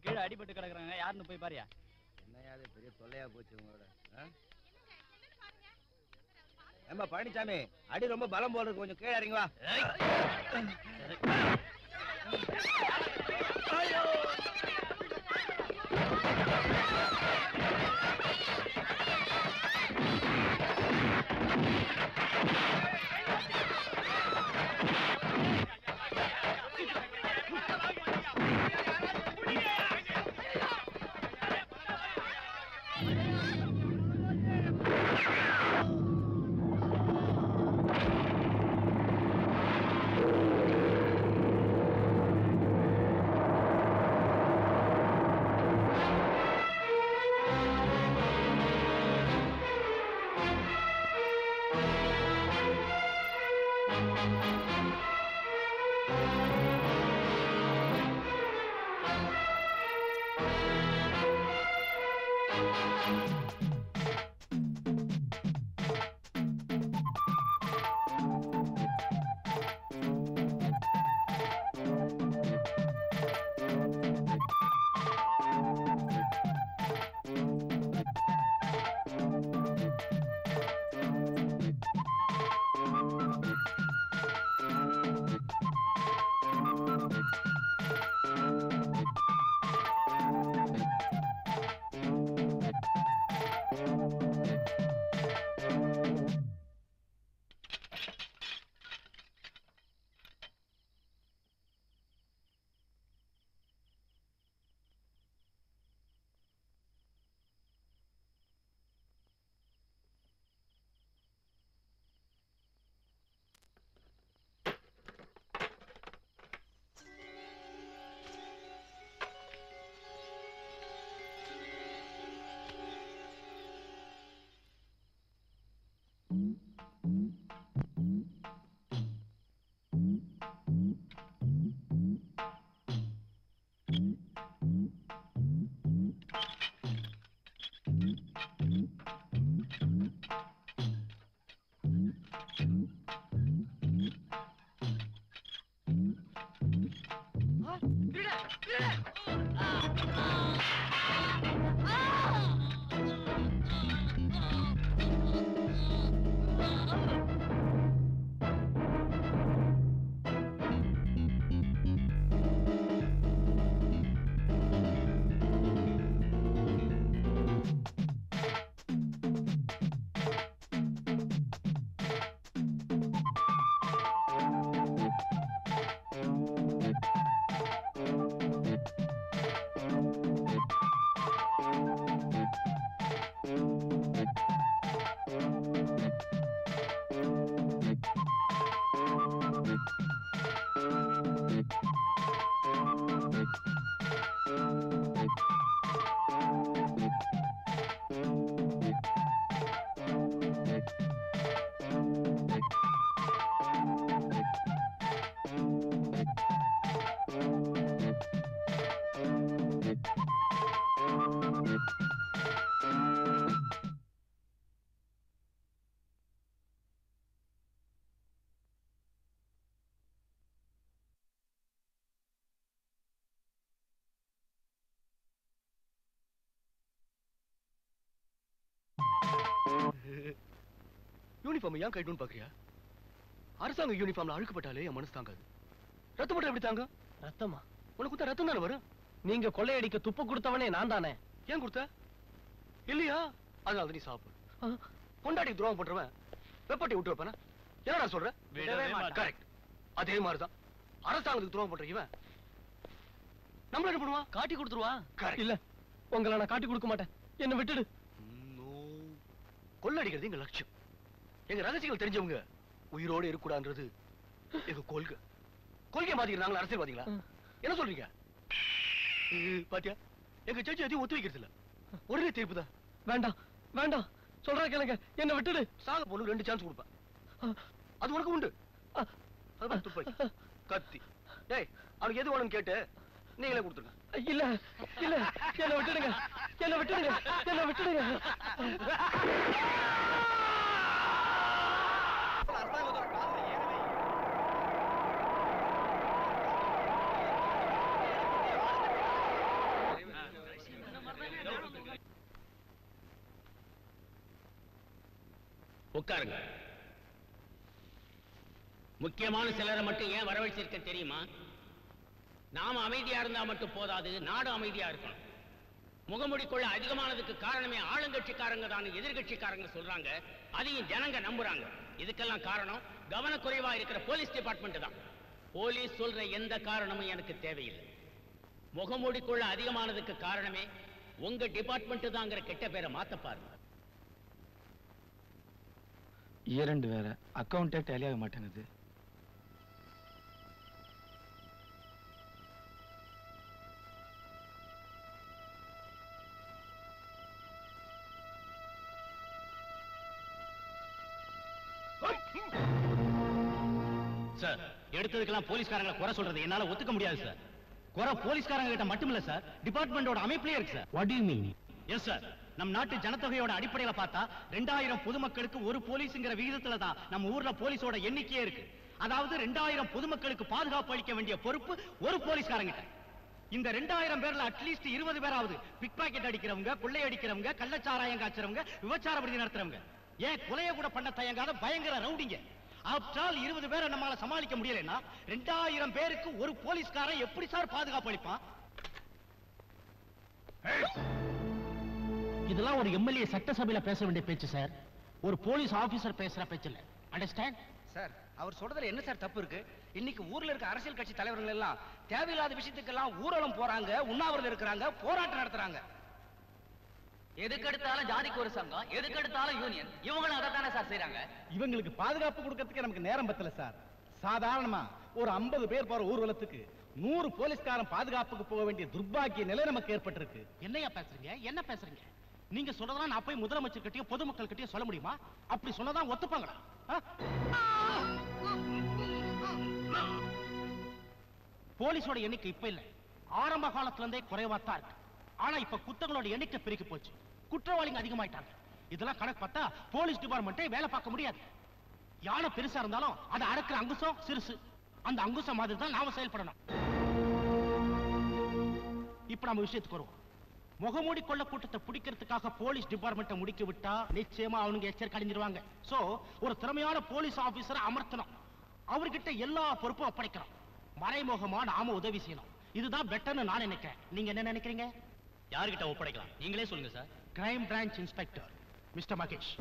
கீழே அடிபட்டு கிடக்குறாங்க, யாருன்னு போய் பாரியா? என்னையா பெரிய தொல்லையா போச்சு உங்களோட. ஏம்பா பழனிசாமி, அடி ரொம்ப பலம் போல இருக்கு, கொஞ்சம் கீழே இறங்கி வா. யூனிஃபார்ம் ஏன் கைட்டுன்னு பாக்குறியா? அரசாங்க யூனிஃபார்ம்ல அழுக்கப்பட்டாலே என் மனசு தாங்காது. ரத்தம் மட்டும் எப்படி தாங்க? ரத்தமா? உனக்கு கொடுத்தா ரத்தம் தானே வரும். நீங்க கொள்ளையடிக்க துப்பு கொடுத்தவனே நான் தானே. ஏன் கொடுத்த? இல்லையா? அதனால நீ சாப்பிடு. பொண்டாட்டி துரோகம் பண்றவன் வெப்பட்டி விட்டு வைப்பானா? என்னடா சொல்ற? கரெக்ட். அதே மாதிரிதான் அரசாங்கத்துக்கு துரோகம் பண்ற இவன் நம்மள என்ன பண்ணுவான்? காட்டி கொடுத்துருவான். இல்ல, உங்களை நான் காட்டி கொடுக்க மாட்டேன், என்ன விட்டுடு. கொள்ளடிக்கிறது எங்க லட்சியம். எங்க ரகசியங்கள் தெரிஞ்சவங்க உயிரோடு இருக்கக்கூடாதுன்றது எங்க கொள்கை. கொள்கை மாத்திக்கிறாங்களா அரசியல்வாதிகளா? என்ன சொல்றீங்க? பாத்தியா, எங்க சர்ச்சை எதையும் ஒத்து வைக்கிறது இல்ல. ஒரே தீர்ப்பு தான். வேண்டாம் வேண்டாம் சொல்றா கேளுங்க, என்ன விட்டுடு. சாக பொண்ணு 2 சான்ஸ் கொடுப்பேன். அது உனக்கு உண்டு. அது துப்பாக்கி, கத்தி. டேய், அவனுக்கு எது வேணும்னு கேட்டு நீங்களே கொடுத்துருங்க. இல்ல இல்ல, என்ன விட்டுடுங்க, என்ன விட்டுடுங்க, என்ன விட்டுடுங்க. உட்காருங்க. முக்கியமான சிலரை மட்டும் ஏன் வரவழைச்சிருக்க தெரியுமா? நாம அமைதியா இருந்தா மட்டும் போதாது, நாடு அமைதியா இருக்கணும். முகமுடிக்குள்ள அதிகமானதுக்கு காரணமே ஆளுங்கட்சிக்காரங்க தான் எதிர்கட்சிக்காரங்க சொல்றாங்க. அதையும் ஜனங்க நம்புறாங்க. இதுக்கெல்லாம் காரணம் கவனக்குறைவா இருக்கிற போலீஸ் டிபார்ட்மெண்ட் தான். போலீஸ் சொல்ற எந்த காரணமும் எனக்கு தேவையில்லை. முகமுடிக்குள்ள அதிகமானதுக்கு காரணமே உங்க டிபார்ட்மெண்ட் தாங்கிற கெட்ட பேரை மாத்த பாருங்க. இரண்டு வேற அக்கௌண்டே டேலி ஆக மாட்டேங்குது. சார், எடுத்ததுக்கெல்லாம் போலீஸ்காரங்களை குறை சொல்றது என்னால ஒத்துக்க முடியாது சார். குறை போலீஸ்காரங்க கிட்ட மட்டுமில்ல சார், டிபார்ட்மெண்டோட அமைப்பிலே இருக்கு sir. What to you mean? Yes sir, நம் நாட்டு ஜனத்தொகையோட அடிப்படையில பார்த்தா 2000 பொதுமக்களுக்கு ஒரு போலீஸ்ங்கிற விகிதத்துல தான் நம்ம ஊர்ல போலீஸோட எண்ணிக்கையே இருக்கு. அதாவது 2000 பொதுமக்களுக்கு பாதுகாப்பு அளிக்க வேண்டிய பொறுப்பு ஒரு போலீஸ்காரங்கிட்ட. இந்த 2000 பேர்ல அட்லீஸ்ட் 20 பேராவது பிக் பாக்கெட் அடிக்கிறவங்க, கொள்ளை அடிக்கிறவங்க, கள்ளச்சாராயம் காய்ச்சறவங்க, விபச்சார விடுதி நடத்துறவங்க, ஏன் கொலைய கூட பண்ண தயங்காத பயங்கர ரவுடிங்க. ஆஃப்டர் ஆல் 20 பேரை நம்மால சமாளிக்க முடியலன்னா 2000 பேருக்கு ஒரு போலீஸ்காரன் எப்படி சார் பாதுகாப்பு அளிப்பான்? இதெல்லாம் ஒரு எம்எல்ஏ சட்டசபையில பேச வேண்டிய பேச்சு சார். ஒரு போலீஸ் ஆபீசர் பேசுற பேச்சு இல்ல. அண்டர்ஸ்டாண்ட்? சார், அவர் சொல்றதுல என்ன சார் தப்பு இருக்கு? இன்னைக்கு ஊர்ல இருக்க அரசியல் கட்சி தலைவர்கள் எல்லாம் தேவையில்லாத விஷயத்துக்கெல்லாம் ஊர்வலம் போறாங்க, உண்ணாவிரதம் இருக்கிறாங்க, போராட்டம் நடத்துறாங்க. எதுக்கெடுத்தாலும் ஜாதிக்கு ஒரு சங்கம், எதுக்கெடுத்தாலும் யூனியன், இவங்களும் அதைத்தானே சார் செய்யறாங்க. இவங்களுக்கு பாதுகாப்பு கொடுக்கறதுக்கு நமக்கு நேரம் பத்தல சார். சாதாரணமா ஒரு 50 பேர் போற ஊர்வலத்துக்கு 100 போலீஸ்காரன் பாதுகாப்புக்கு போக வேண்டிய துர்பாக்கிய நிலை நமக்கு ஏற்பட்டிருக்கு. என்னையா பேசுறீங்க? என்ன பேசுறீங்க? நீங்க சொல்றதெல்லாம் நான் போய் முதலமைச்சர் கிட்டயும் பொதுமக்கள் கிட்டயும் சொல்ல முடியுமா? அப்படி சொன்னதான் ஒத்துப்பாங்களா? போலீஸோட எண்ணிக்கை இப்ப இல்ல, ஆரம்ப காலத்துல இருந்தே குறைவாத்தான் இருக்கு. ஆனா இப்ப குத்தங்களோட எண்ணிக்கை பெருகி போச்சு, குற்றவாளிங்க அதிகமாயிட்டாங்க. இதெல்லாம் கணக்கு பார்த்தா போலீஸ் டிபார்ட்மெண்ட்டே வேலை பார்க்க முடியாது. யானை பெருசா இருந்தாலும் அதை அடக்குற அங்குசம் சிறுசு. அந்த அங்குசம் மாதிரி தான் நாம செயல்படணும். இப்ப நம்ம விஷயத்துக்கு வருவோம். முகமூடி கொள்ள கூட்டத்தை பிடிக்கிறதுக்காக போலீஸ் டிபார்ட்மெண்ட்டை முடுக்கி விட்டா நிச்சயமா அவனுங்க எச்சரிக்கை அடைஞ்சிருவாங்க. சோ ஒரு திறமையான போலீஸ் ஆபீசரை அமர்த்தணும், அவர்கிட்ட எல்லா பொறுப்பும் ஒப்படைக்கணும். மறைமுகமா நாம உதவி செய்யணும். இதுதான் பெட்டர்னு நான் நினைக்கிறேன். நீங்க என்ன நினைக்கிறீங்க? யார்கிட்ட ஒப்படைக்கலாம் நீங்களே சொல்லுங்க sir. Crime branch inspector mister Mahesh.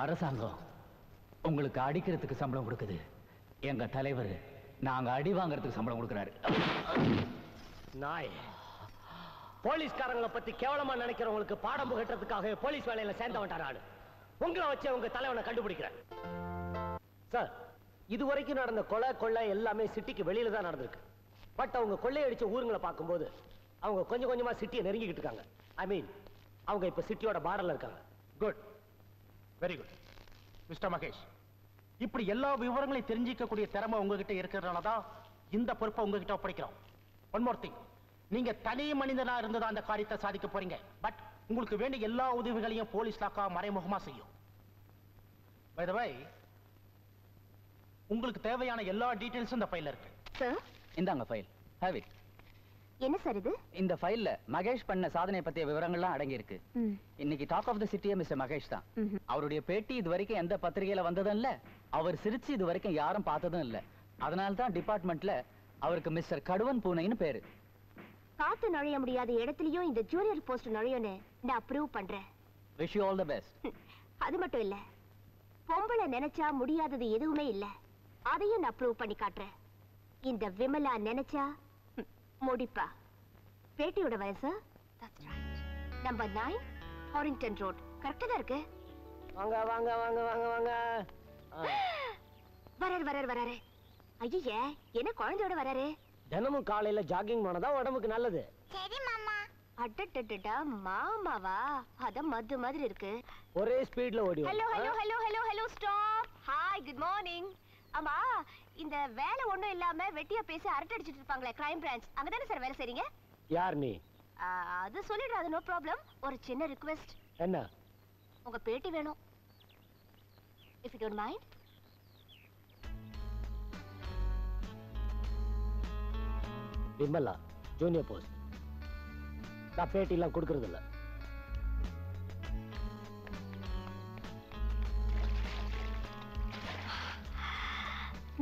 அரசாங்கம் உங்களுக்கு அடிக்கிறதுக்கு சம்பளம் கொடுக்குது. எங்க தலைவர் நாங்க அடி வாங்குறதுக்கு சம்பளம் கொடுக்குறாரு. நாய், போலீஸ்காரங்களை பத்தி கேவலமா நினைக்கிறவங்களுக்கு பாடம் புகட்டுறதுக்காக போலீஸ் வேலையில சேர்ந்தவன்டா நாடு. உங்களை வச்சு உங்க தலைவனை கண்டுபிடிக்கிறேன். சார், இதுவரைக்கும் நடந்த கொள்ளை எல்லாமே சிட்டிக்கு வெளியில தான் நடந்திருக்கு. பட் அவங்க கொள்ளையடிச்ச ஊருங்களை பார்க்கும்போது அவங்க கொஞ்சம் கொஞ்சமா சிட்டியை நெருங்கிக்கிட்டு இருக்காங்க. ஐ மீன், அவங்க இப்ப சிட்டியோட பார்டர்ல இருக்காங்க. Good, very good. Mister Mahesh, இப்படி எல்லா விவரங்களையும் தெரிஞ்சிக்கக்கூடிய திறமை உங்ககிட்ட இருக்கிறதுனால தான் இந்த பொறுப்பை உங்ககிட்ட ஒப்படைக்கிறோம். ஒன் மோர் திங், நீங்க தனி மனிதனா இருந்ததா அந்த காரியத்தை சாதிக்க போறீங்க. பட் உங்களுக்கு வேண்டிய எல்லா உதவிகளையும் போலீஸ் லாக்கா மறைமுகமா செய்யும். பை தி வே, உங்களுக்கு தேவையான எல்லா டீடைல்ஸும் இந்த ஃபைல்ல இருக்கு. சார், இந்தாங்க ஃபைல். Have it. என்ன சார் இது? இந்த ஃபைல்ல மகேஷ் பண்ண சாதனை பத்திய விவரங்கள்லாம் அடங்கி இருக்கு. இன்னைக்கு டாக் ஆஃப் தி சிட்டியே மிஸ்டர் மகேஷ் தான். அவருடைய பேட்டி இது வரைக்கும் எந்த பத்திரிகையில வந்ததும் இல்ல, அவர் சிரிச்சு இது வரைக்கும் யாரும் பார்த்ததும் இல்ல. அதனால தான் டிபார்ட்மெண்ட்ல அவருக்கு மிஸ்டர் கடுவன் பூனைன்னு பேரு. பார்த்து நுழைய முடியாத இடத்துலயும் இந்த ஜூனியர் போஸ்ட் நுழையும்னு நான் அப்ரூவ் பண்றேன். Wish you all the best. அது மட்டும் இல்ல, பொம்பளை நினைச்சா முடியாதது எதுவுமே இல்ல, அதையும் நான் அப்ரூவ் பண்ணி காட்டுறேன். இந்த விமலா நினைச்சா முடிப்பா. பேட்டியோட வயசு நம்பர் 9 ஹாரிங்டன் ரோட். கரெக்டா தான் இருக்கு. வாங்க வாங்க வாங்க வாங்க வாங்க. வராரு. ஐயே, என்ன குழந்தையோட வராரு? தினமும் காலையில ஜாகிங் போனதா உடம்புக்கு நல்லது. சரி மாமா. அடடடடா, மாமாவா? அத மது மாதிரி இருக்கு. ஒரே ஸ்பீட்ல ஓடி. Hello stop. Hi, good morning. ஆமா, இந்த வேலை ஒண்ணும் இல்லாம வெட்டியா பேசி அரட்டை அடிச்சிட்டு இருப்பாங்களே, கிரைம் பிரான்ச், அங்கதானே சார் வேலை செய்றீங்க? யார் நீ? அது சொல்லிடுறது, நோ ப்ராப்ளம். ஒரு சின்ன ரிக்வெஸ்ட். என்ன? உங்க பேட்டி வேணும், if you don't mind. Vimala, junior post. நான் பேட்டி எல்லாம் கொடுக்கறது இல்ல.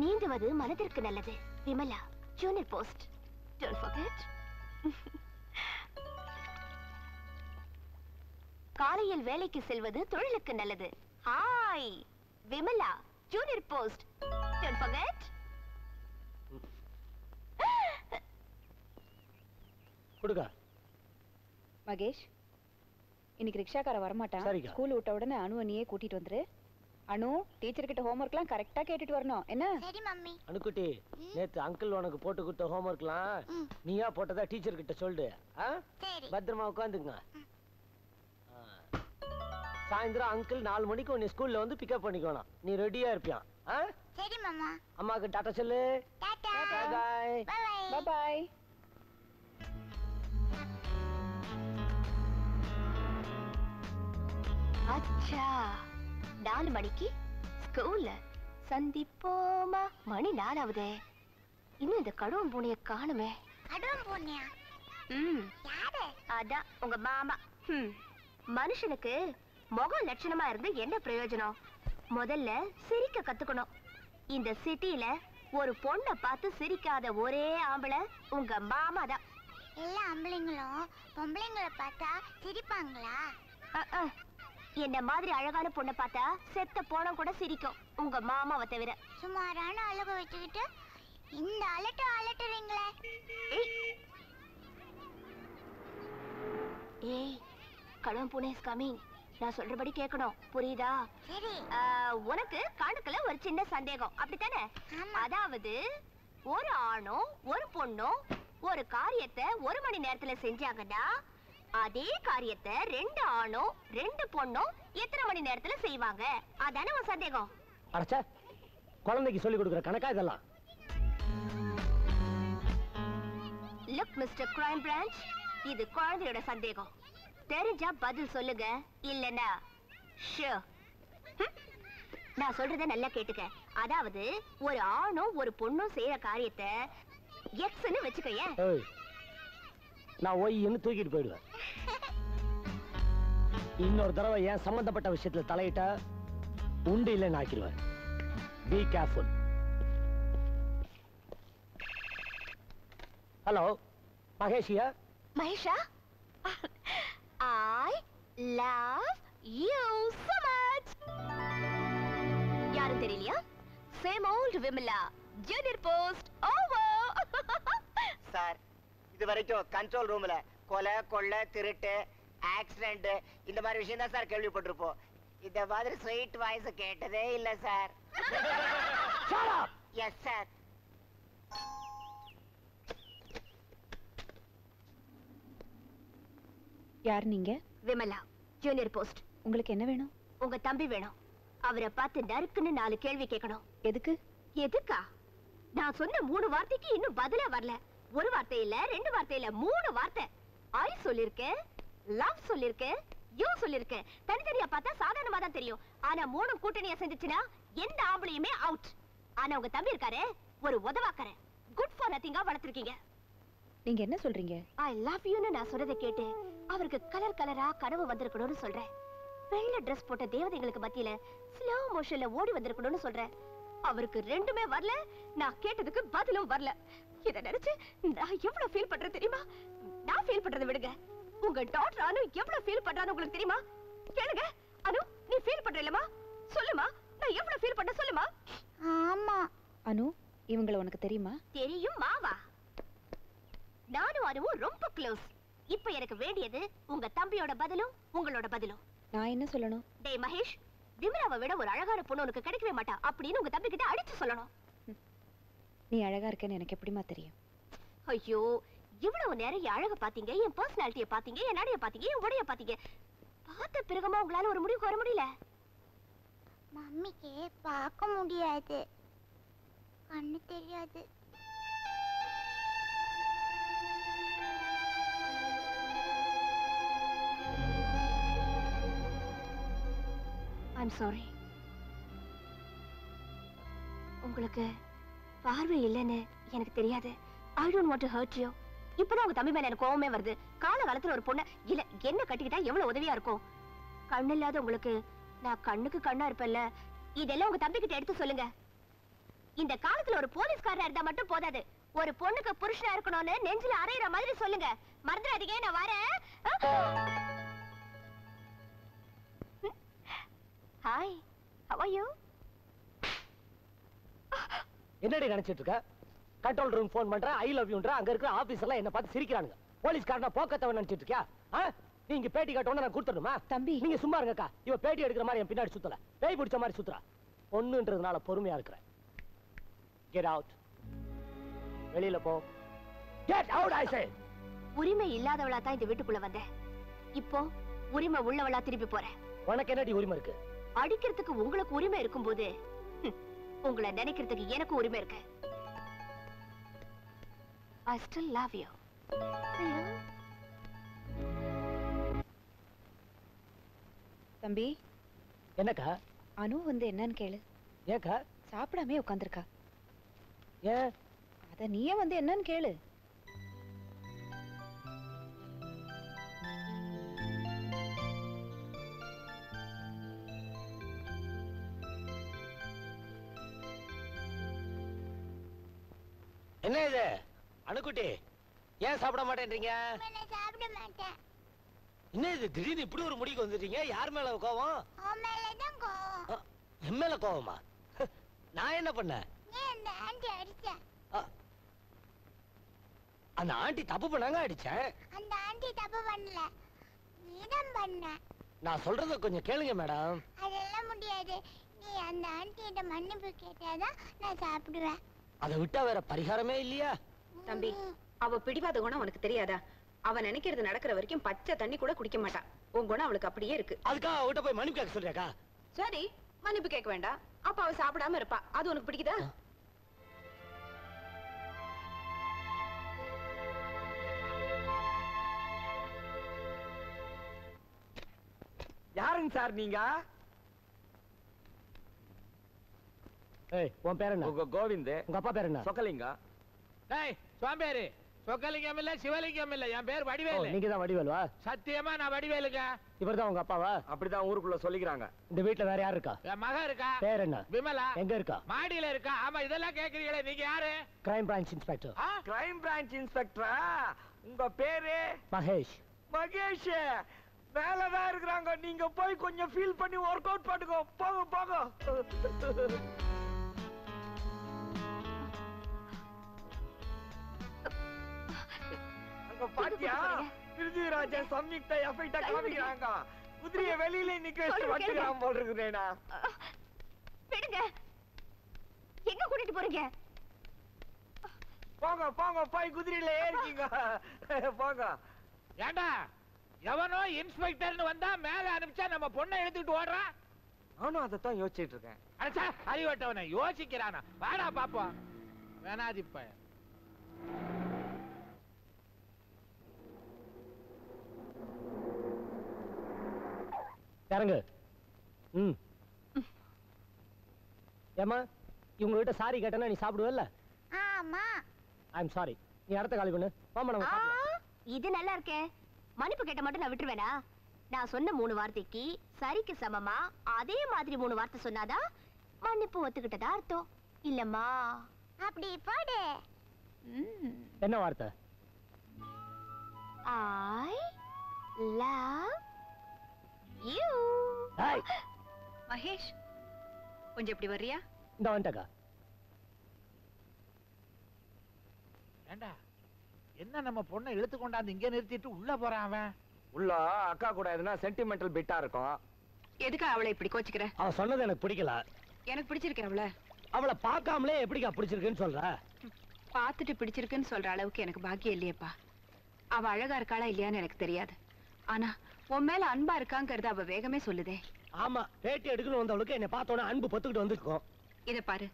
நீந்துவது மனதிற்கு நல்லது. Vimala, junior post. Don't forget. காலையில் வேலைக்கு செல்வது தொழிலுக்கு நல்லது. Hi, Vimala, junior post. Don't forget. கொடுங்க. மகேஷ், இன்னைக்கு ரிக்ஷாக்கார வரமாட்டான். சரிக்கா. ஸ்கூல் விட்ட உடனே அனுவை நீயே கூட்டிட்டு வந்துரு. அனு, டீச்சர் கிட்ட ஹோம்வொர்க்லாம் கரெக்டா கேட்டுட்டு வரணும். என்ன? சரி மம்மி. அனுக்குட்டி, நேத்து அங்கிள் உனக்கு போட்டு கொடுத்த ஹோம்வொர்க்லாம் நீயா போட்டதா டீச்சர் கிட்ட சொல்லு. பத்திரமா உட்காந்துங்க. சாயந்தரம் அங்கிள் 4 மணிக்கு உன்னை ஸ்கூல்ல வந்து பிக்கப் பண்ணிக்கணும். நீ ரெடியா இருப்பியா? சரி மாமா. அம்மாக்கு டாடா சொல்லு. டாடா. பாய். Bye bye. அச்சா, 4 மணிக்கு ஸ்கூல்ல சந்திப்போமா? மணி 4 ஆகுதே. இன்னும் இந்த கடுவன் பூனைய காணுமே. கடுவன் பூனையா? யாரு? அதான் உங்க மாமா. மனுஷனுக்கு முகம் லட்சணமா இருந்து என்ன பிரயோஜனம்? முதல்ல சிரிக்க கத்துக்கணும். இந்த சிட்டில ஒரு பொண்ணை பார்த்து சிரிக்காத ஒரே ஆம்பளை உங்க மாமா தான். எல்லா ஆம்பளைங்களும் பொம்பளைங்களை பார்த்தா சிரிப்பாங்களா? என்ன மாதிரி அழகான பொண்ணை பார்த்தா செத்த போனம் கூட சிரிக்கும், உங்க மாமாவை தவிர. சுமாரான அழகு வச்சுக்கிட்டு இந்த அலட்டுறீங்களே. ஏய், கடுவன் பூனை இஸ் கமிங். நான் சொல்றபடி கேட்கணும், புரியுதா? சரி. உனக்கு கணக்குல ஒரு சின்ன சந்தேகம், அப்படித்தானே? அதாவது ஒரு ஆணும் ஒரு பொண்ணும் ஒரு காரியத்தை 1 மணி நேரத்துல செஞ்சாங்கன்னா அதே காரியத்தை 2 ஆணும் 2 பொண்ணும் எத்தனை மணி நேரத்துல செய்வாங்க? அதானே உன் சந்தேகம்? அடச்சே, குழந்தைக்கு சொல்லி கொடுக்குற கணக்கா இதெல்லாம்? லுக் மிஸ்டர் கிரைம் பிரான்ச், இது குழந்தையோட சந்தேகம். தெரிஞ்சா பதில் சொல்லுங்க, இல்லனா ஷூர். நான் சொல்றத நல்லா கேட்டுக்க. அதாவது ஒரு ஆணும் ஒரு பொண்ணும் செய்யற காரியத்தை எக்ஸ்னு வச்சுக்கயே. நான் ஒய்ன்னு தூக்கிட்டு போயிடுவேன். இன்னொரு தடவை ஏன் சம்பந்தப்பட்ட விஷயத்துல தலையிட்ட உண்டு இல்லைன்னு ஆக்கிடுவேன். Be careful. ஹலோ, மகேஷியா? மகேஷா, I love you so much. Same old Vimala. Junior post over. Sir இது வரைக்கும் கண்ட்ரோல் ரூம்ல கொலை கொள்ளை திருட்டு ஆக்சிடென்ட் இந்த மாதிரி விஷயம் தான் சார் கேள்விப்பட்டிருப்போம். இந்த மாதிரி ஸ்வீட் வாய்ஸ் கேட்டதே இல்ல சார். Yes sir. யார் நீங்க? Vimala, junior post. உங்களுக்கு என்ன வேணும்? உங்க தம்பி வேணும். அவரை பார்த்து நறுக்குன்னு 4 கேள்வி கேட்கணும். எதுக்கு? எதுக்கா? நான் சொன்ன 3 வார்த்தைக்கு இன்னும் பதிலே வரல. ஒரு வார்த்தை இல்ல, 2 வார்த்தை இல்ல, 3 வார்த்தை. ஐ சொல்லிருக்கேன், லவ் சொல்லிருக்கேன், யூ சொல்லிருக்கேன். தனித்தனியா பார்த்தா சாதாரணமா தான் தெரியும். ஆனா 3 கூட்டணியா செஞ்சுச்சுன்னா எந்த ஆம்பளையுமே அவுட். ஆனா உங்க தம்பி இருக்காரே, ஒரு உதவாக்கற. Good for நதிங்கா வளர்த்திருக்கீங்க. நீங்க என்ன சொல்றீங்க? ஐ லவ் யூன்னு நான் சொல்றதை கேட்டு அவருக்கு கலர் கலரா கனவு வந்திருக்கணும்னு சொல்றேன். வெள்ளை ட்ரெஸ் போட்ட தேவதைகளுக்கு மத்தியில ஸ்லோ மோஷன்ல ஓடி வந்திருக்கணும்னு சொல்றேன். அவருக்கு ரெண்டுமே வரல, நான் கேட்டதுக்கு பதிலும் வரல. இத நினைச்சு நான் எவ்வளவு ஃபீல் பண்றேன் தெரியுமா? நான் ஃபீல் பண்றதை விடுங்க, உங்க டாக்டர் அனு எவ்வளவு ஃபீல் பண்றான்னு உங்களுக்கு தெரியுமா? கேளுங்க. அனு, நீ ஃபீல் பண்ற இல்லமா? சொல்லுமா, நான் எவ்வளவு ஃபீல் பண்ற சொல்லுமா? ஆமா. அனு, இவங்கள உனக்கு தெரியுமா? தெரியும் மாவா. நானும் அனுவும் ரொம்ப க்ளோஸ். இப்ப எனக்கு வேண்டியது உங்க தம்பியோட பதிலும் உங்களோட பதிலும். நான் என்ன சொல்லணும்? டேய் மகேஷ், விமலாவை விட ஒரு அழகான பொண்ணு உனக்கு கிடைக்கவே மாட்டா அப்படின்னு உங்க தம்பி கிட்ட அடிச்சு சொல்லணும். நீ அழகா இருக்கேன்னு எனக்கு எப்படிமா தெரியும்? ஐயோ, இவ்வளவு நேரம் என் அழக பாத்தீங்க, என் பர்சனாலிட்டியை பாத்தீங்க, என் நடைய பாத்தீங்க, என் உடைய பாத்தீங்க. பார்த்த பிறகுமா உங்களால ஒரு முடிவுக்கு வர முடியல? மம்மிக்கு பார்க்க முடியாது, கண்ணு தெரியாது. I'm sorry. உங்களுக்கு பார்வை இல்லைன்னு எனக்கு தெரியாது. I don't want to hurt you. இப்பதான் உங்க தம்பி மேல எனக்கு கோவமே வருது. காலகாலத்துல ஒரு பொண்ணு இல்ல என்ன கட்டிக்கிட்டா எவ்வளவு உதவியா இருக்கும். கண்ணு இல்லாத உங்களுக்கு நான் கண்ணுக்கு கண்ணா இருப்பேன்ல, இதெல்லாம் உங்க தம்பி கிட்ட எடுத்து சொல்லுங்க. இந்த காலத்துல ஒரு போலீஸ்காரரா இருந்தா மட்டும் போதாது, ஒரு பொண்ணுக்கு புருஷனா இருக்கணும்னு நெஞ்சில அறையிற மாதிரி சொல்லுங்க. மறந்துடாதீங்க, நான் வரேன். Hi, how are you? என்னடி நினைச்சிட்டு இருக்க? கண்ட்ரோல் ரூம் போன் பண்ற, ஐ லவ் யூன்ற, அங்க இருக்கிற ஆபீசர்லாம் என்ன பார்த்து சிரிக்கிறானுங்க. போலீஸ்காரனா போக்கத்தவன் நினைச்சிட்டு இருக்கியா? நீங்க பேட்டி காட்டோன்னு நான் கொடுத்துடணுமா? தம்பி, நீங்க சும்மா இருங்கக்கா. இவ பேட்டி எடுக்கிற மாதிரி என் பின்னாடி சுத்தல, பேய் பிடிச்ச மாதிரி சுத்துறா. பொண்ணுன்றதுனால பொறுமையா இருக்கிறேன். Get out. வெளியில போ. கெட் அவுட் ஐ சே. உரிமை இல்லாதவளா தான் இந்த வீட்டுக்குள்ள வந்தேன். இப்போ உரிமை உள்ளவளா திருப்பி போறேன். உனக்கு என்னடி உரிமை இருக்கு? அடிக்கிறதுக்கு உங்களுக்கு உரிமை இருக்கும்போது உங்களை நினைக்கிறதுக்கு எனக்கு உரிமை இருக்கு. I still love you. தம்பி, என்னக்கா? அனு வந்து என்னன்னு கேளு. ஏக்கா? சாப்பிடாமே உட்கார்ந்திருக்கா. ஏன்? அத நீயே வந்து என்னன்னு கேளு. என்ன இது அணுக்குட்டி, ஏன் சாப்பிட மாட்டேன்றீங்க? நான் சாப்பிட மாட்டேன். என்ன இது திடீர்னு இப்படி ஒரு முடிக்கு வந்துட்டீங்க? யார் மேல கோவம்? உன் மேலதான் கோவம். என் மேல கோவமா? நான் என்ன பண்ணேன்? நீ அந்த ஆண்டி அடிச்ச. அந்த ஆண்டி தப்பு பண்ணாங்க, அடிச்சேன். அந்த ஆண்டி தப்பு பண்ணல, நீதான் பண்ண. நான் சொல்றத கொஞ்சம் கேளுங்க மேடம். அதெல்லாம் முடியாது. நீ அந்த ஆண்டிகிட்ட மன்னிப்பு கேட்டாதான் நான் சாப்பிடுவேன். அதை விட்டா வேற பரிகாரமே இல்லையா? தம்பி, அவ பிடிவாத குணம் உனக்கு தெரியாதா? அவ நினைக்கிறது நடக்கிற வரைக்கும் பச்சை தண்ணி கூட குடிக்க மாட்டா. உன் குணம் அவளுக்கு அப்படியே இருக்கு. அதுக்காக அவட்ட போய் மன்னிப்பு கேட்க சொல்றியாக்கா? சரி, மன்னிப்பு கேட்க வேண்டாம். அப்ப அவ சாப்பிடாம இருப்பா. அது உனக்கு பிடிக்குதா? யாருங்க சார் நீங்க? ஏய், உன் பேர் என்ன? உங்க கோவிந்த். உங்க அப்பா பேர் என்ன? சொக்கலிங்க. டேய் சோம்பேறி, சொக்கலிங்கம் இல்ல சிவலிங்கம் இல்ல, என் பேர் வடிவேலு. நீங்க தான் வடிவேலுவா? சத்தியமா நான் வடிவேலுங்க. இவர்தான் உங்க அப்பாவா? அப்படிதான் ஊருக்குள்ள சொல்லிக்கிறாங்க. இந்த வீட்டுல வேற யார் இருக்கா? என் மகன் இருக்கா. பேர் என்ன? விமலா. எங்க இருக்கா? மாடியில இருக்கா. ஆமா, இதெல்லாம் கேக்குறீங்களே, நீங்க யாரு? Crime branch inspector. Crime branch இன்ஸ்பெக்டரா? உங்க பேரு? மகேஷ். மகேஷ் வேலைதான் இருக்கிறாங்க. நீங்க போய் கொஞ்சம் ஃபீல் பண்ணி ஒர்க் அவுட் பண்ணுங்க. போங்க போங்க. பாத்தியா பிருத்திவிராஜ சம்யுக்தா எஃபெக்டா காமிக்கிறாங்க. குதிரைய வெளியில நிக்க வச்சு வச்சுக்கிறான் போல் இருக்குதேடா. விடுங்க. எங்க கூட்டிட்டு போறீங்க? போங்க போங்க போய் குதிரையில ஏறிக்கீங்க. போங்க. ஏண்டா எவனோ இன்ஸ்பெக்டர்னு வந்தா மேல அனுப்பிச்சா நம்ம பொண்ணை எடுத்துட்டு ஓடுறான். நானும் அதைத்தான் யோசிச்சுட்டு இருக்கேன். அடச்சா அறிவட்டவனை யோசிக்கிறானா? வாடா பாப்போம். வேணாதிப்ப இறங்கு. ஏமா இவங்க கிட்ட சாரி கேட்டனா நீ சாப்பிடுவல்ல? ஆமா. ஐ அம் சாரி. நீ அடுத்த காலி பண்ணு. வாமா நம்ம சாப்பிடலாம். இது நல்லா இருக்கே. மன்னிப்பு கேட்ட மட்டும் நான் விட்டுருவேனா? நான் சொன்ன 3 வார்த்தைக்கு சரிக்கு சமமா அதே மாதிரி 3 வார்த்தை சொன்னாதான் மன்னிப்பு ஒத்துக்கிட்டதா அர்த்தம். இல்லம்மா அப்படி போடு. என்ன வார்த்தை? I love you. Hi Mahesh கொஞ்சம் இப்படி வர்றியா? இந்த வந்துட்டக்கா. ஏண்டா என்ன நம்ம பொண்ணை இழுத்து கொண்டாந்து இங்க நிறுத்திட்டு உள்ள போறான் அவன்? உள்ள அக்கா கூட எதுனா சென்டிமெண்டல் பிட்டா இருக்கும். எதுக்கா அவளை இப்படி கோச்சிக்கிற? அவ சொன்னது எனக்கு பிடிக்கல. எனக்கு பிடிச்சிருக்கேன் அவளை. அவளை பார்க்காமலே எப்படிக்கா பிடிச்சிருக்குன்னு சொல்ற? பார்த்துட்டு பிடிச்சிருக்குன்னு சொல்ற அளவுக்கு எனக்கு பாக்கியம் இல்லையேப்பா. அவ அழகா இருக்காளா இல்லையான்னு எனக்கு தெரியாது. ஆனா உன் மேல அன்பா இருக்காங்கிறத அவ வேகமே சொல்லுதே. ஆமா பேட்டி எடுக்கணும் வந்தவளுக்கு என்ன பார்த்தோன்னே அன்பு பொத்துக்கிட்டு வந்துருக்கும். இத பாரு,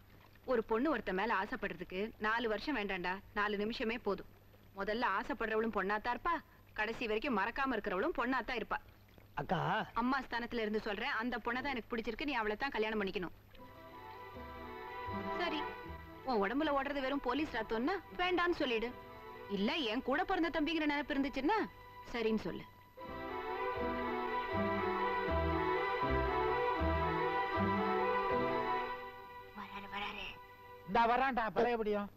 ஒரு பொண்ணு ஒருத்த மேல ஆசைப்படுறதுக்கு 4 வருஷம் வேண்டாண்டா, 4 நிமிஷமே போதும். முதல்ல ஆசைப்படுறவளும் பொண்ணாத்தான் இருப்பா, கடைசி வரைக்கும் மறக்காம இருக்கிறவளும் பொண்ணாத்தான் இருப்பா. அக்கா அம்மா ஸ்தானத்துல இருந்து சொல்றேன், அந்த பொண்ணதான் எனக்கு பிடிச்சிருக்கு, நீ அவளை தான் கல்யாணம் பண்ணிக்கணும். சரி, உன் உடம்புல ஓடுறது வெறும் போலீஸ் ரத்தம்னா வேண்டான்னு சொல்லிடு. இல்ல என் கூட பிறந்த தம்பிங்கிற நினைப்பு இருந்துச்சுன்னா சரின்னு சொல்லு. இந்த வரான்டா பழையபடியும்.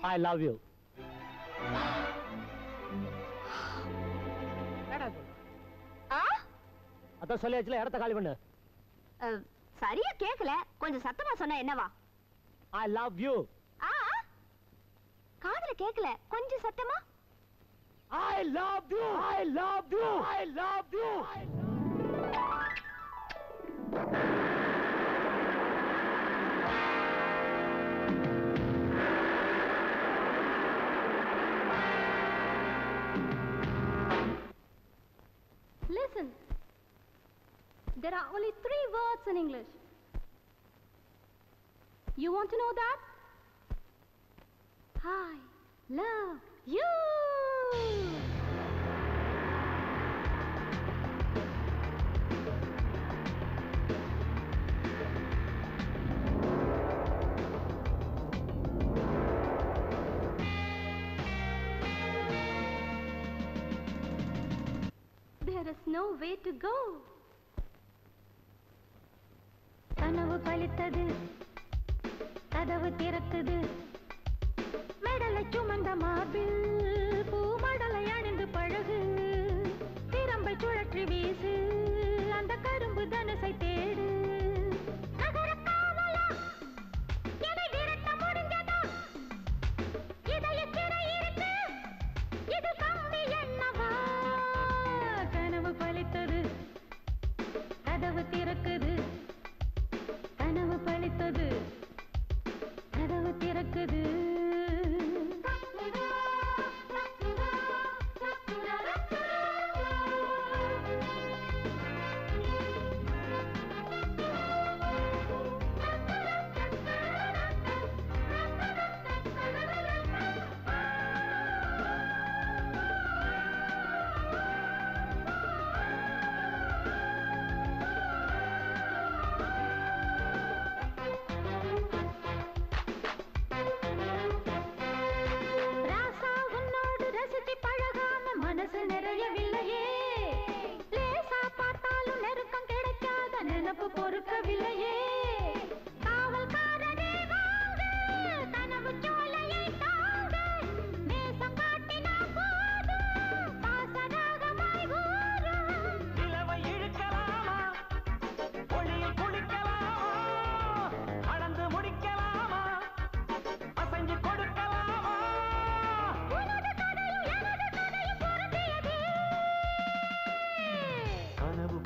I love you. அதான் சொல்லியாச்சுல, இடத்த காலி பண்ணு. சரியா கேக்கல, கொஞ்சம் சத்தமா சொன்னா என்னவா? I love you. காதுல கேக்கல, கொஞ்சம் சத்தமா. I love you. I love you. I love you. Listen. There are only 3 words in English. You want to know that? I love you. There is no way to go. கனவு பலித்தது, கதவு திறக்குது, மெடலை சுமந்த மார்பில் பூமடலை அணிந்து பழகு, திரம்பை சுழற்றி வீசு, அந்த கரும்பு தனுசை தேடு. நகர காவலா, என்னை விரட்ட முடிஞ்சதா? இதய சிறை இருக்கு, இது கம்பி என்னவா? கனவு பலித்தது, கதவு திறக்குது, கனவு பலித்தது, கதவு திறக்குது.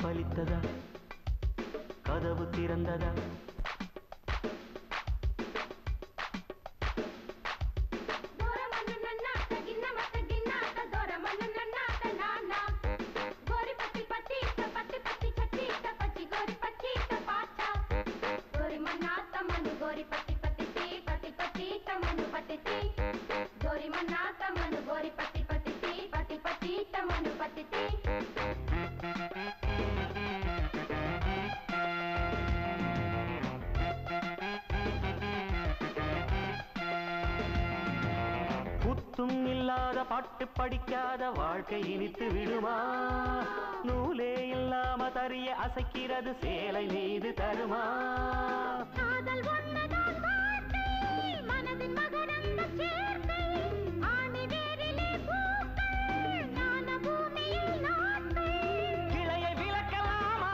பலித்ததா கதவு திறந்ததா புத்தும் இல்லாத பாட்டு படிக்காத வாழ்க்கை இனித்து விடுமா நூலே இல்லாம தறிய அசைக்கிறது சேலை மீது தருமா காதல் ஒன்றுதான் வார்த்தை மனதின் மகரந்த சேர்க்கை ஆணி வேரிலே பூக்கள் ஞான பூமியில் நாட்டை கிளையை விளக்கலாமா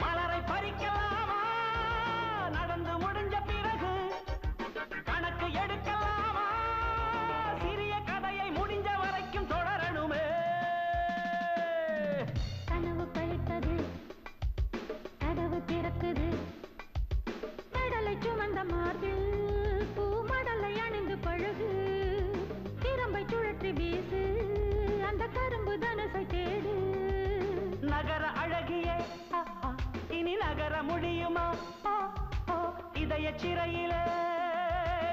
மலரை பறிக்கலாமா நடந்து முடிஞ்ச பிறகு கணக்கு எடுக்கலாமா சிறிய கதையை முடிஞ்ச வரைக்கும் தொடரணுமே கனவு பழித்தது கதவு திறக்குது கடலை சுமந்த மார்பில் பூமடலை அணிந்து பழகு திறம்பை சுழற்றி வீசு அந்த கரும்பு தனுசை தேடு நகர அழகியே இனி நகர முடியுமா இதய சிறையிலே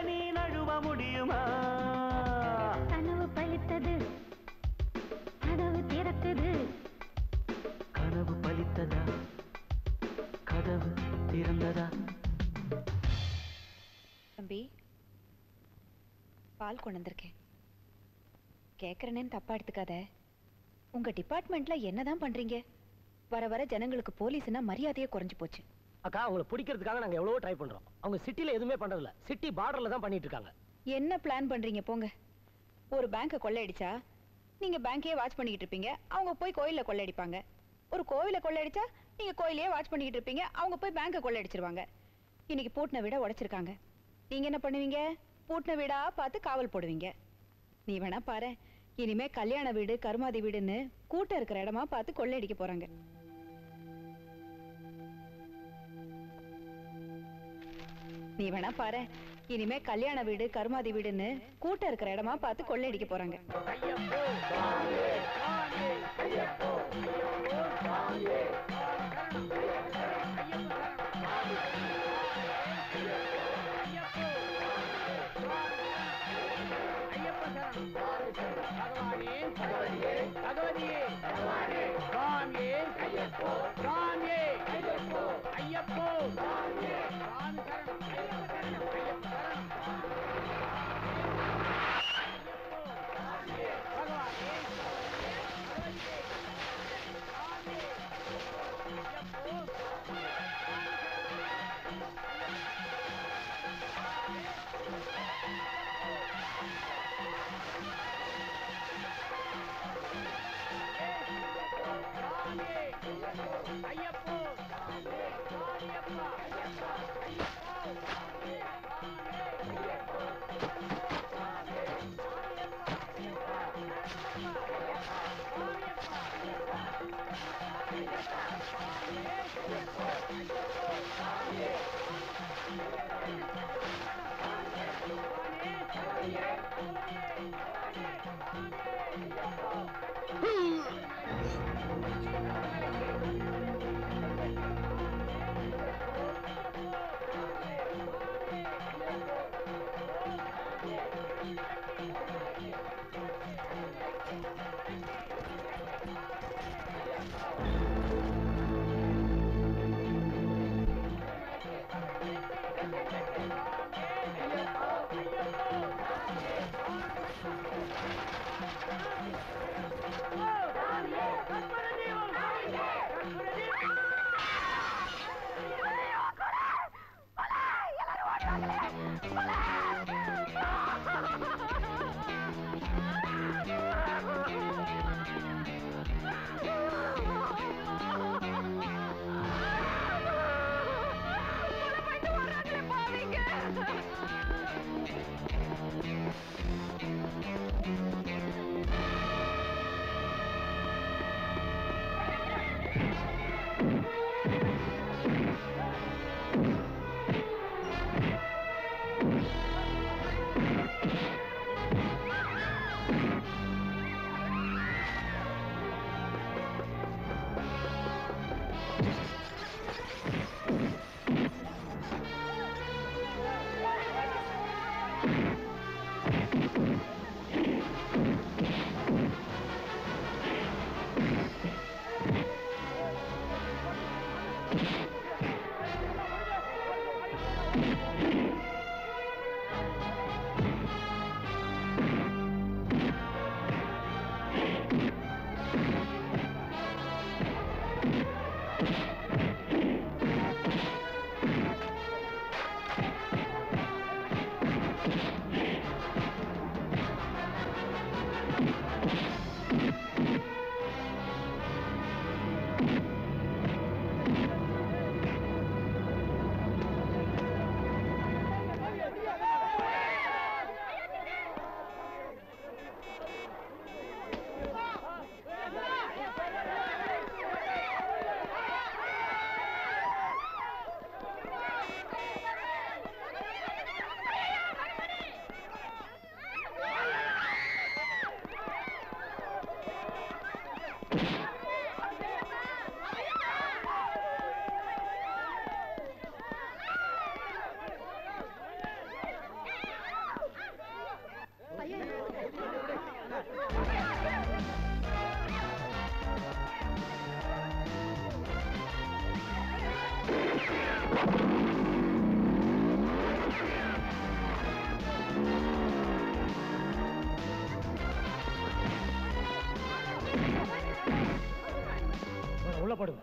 நீ நழுவ முடியுமா கனவு பழித்தது கதவு திறக்குது கனவு பலித்ததா கதவு திறந்ததா தம்பி பால் கொண்டு வந்திருக்கேன் கேட்கறேன்னு தப்பா எடுத்துக்காத உங்க டிபார்ட்மெண்ட்ல என்னதான் பண்றீங்க வர வர ஜனங்களுக்கு போலீஸ்னா மரியாதையே குறைஞ்சு போச்சு அக்கா அவங்களை பிடிக்கிறதுக்காக நாங்க எவ்வளவோ ட்ரை பண்றோம் அவங்க சிட்டில எதுவுமே பண்றதில்ல சிட்டி பார்டர்ல தான் பண்ணிட்டு இருக்காங்க என்ன பிளான் பண்றீங்க போங்க ஒரு பேங்கை கொள்ளையடிச்சா நீங்க பேங்கையே வாட்ச் பண்ணிக்கிட்டு இருப்பீங்க அவங்க போய் கோயில கொள்ளையடிப்பாங்க ஒரு கோவில கொள்ளையடிச்சா நீங்க கோயிலையே வாட்ச் பண்ணிக்கிட்டு இருப்பீங்க அவங்க போய் பேங்கை கொள்ளையடிச்சிருவாங்க இன்னைக்கு பூட்டின வீட உடைச்சிருக்காங்க நீங்க என்ன பண்ணுவீங்க பூட்டின வீடா பார்த்து காவல் போடுவீங்க நீ வேணா பாரு இனிமே கல்யாண வீடு கருமாதி வீடுன்னு கூட்டம் இருக்கிற இடமா பார்த்து கொள்ளையடிக்க போறாங்க நீ வேணா பாரு இனிமே கல்யாண வீடு கருமாதி வீடுன்னு கூட்டம் இருக்கிற இடமா பார்த்து கொள்ளையடிக்க போறாங்க உள்ள போடுங்க.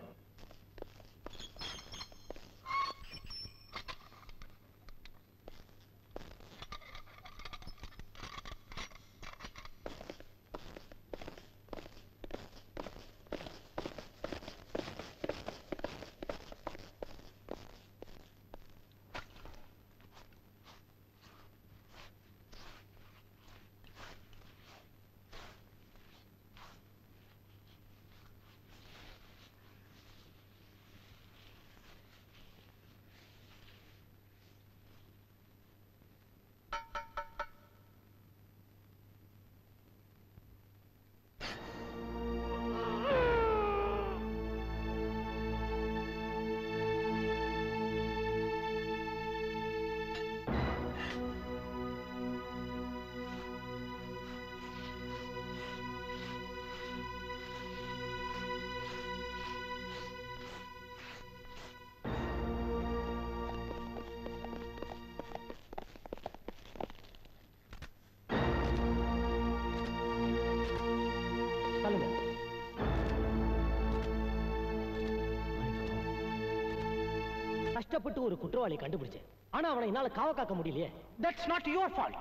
கஷ்டப்பட்டு ஒரு குற்றவாளி கண்டுபிடிச்சேன். ஆனா அவனை என்னால காவ காக்க முடியலையே. That's not your fault.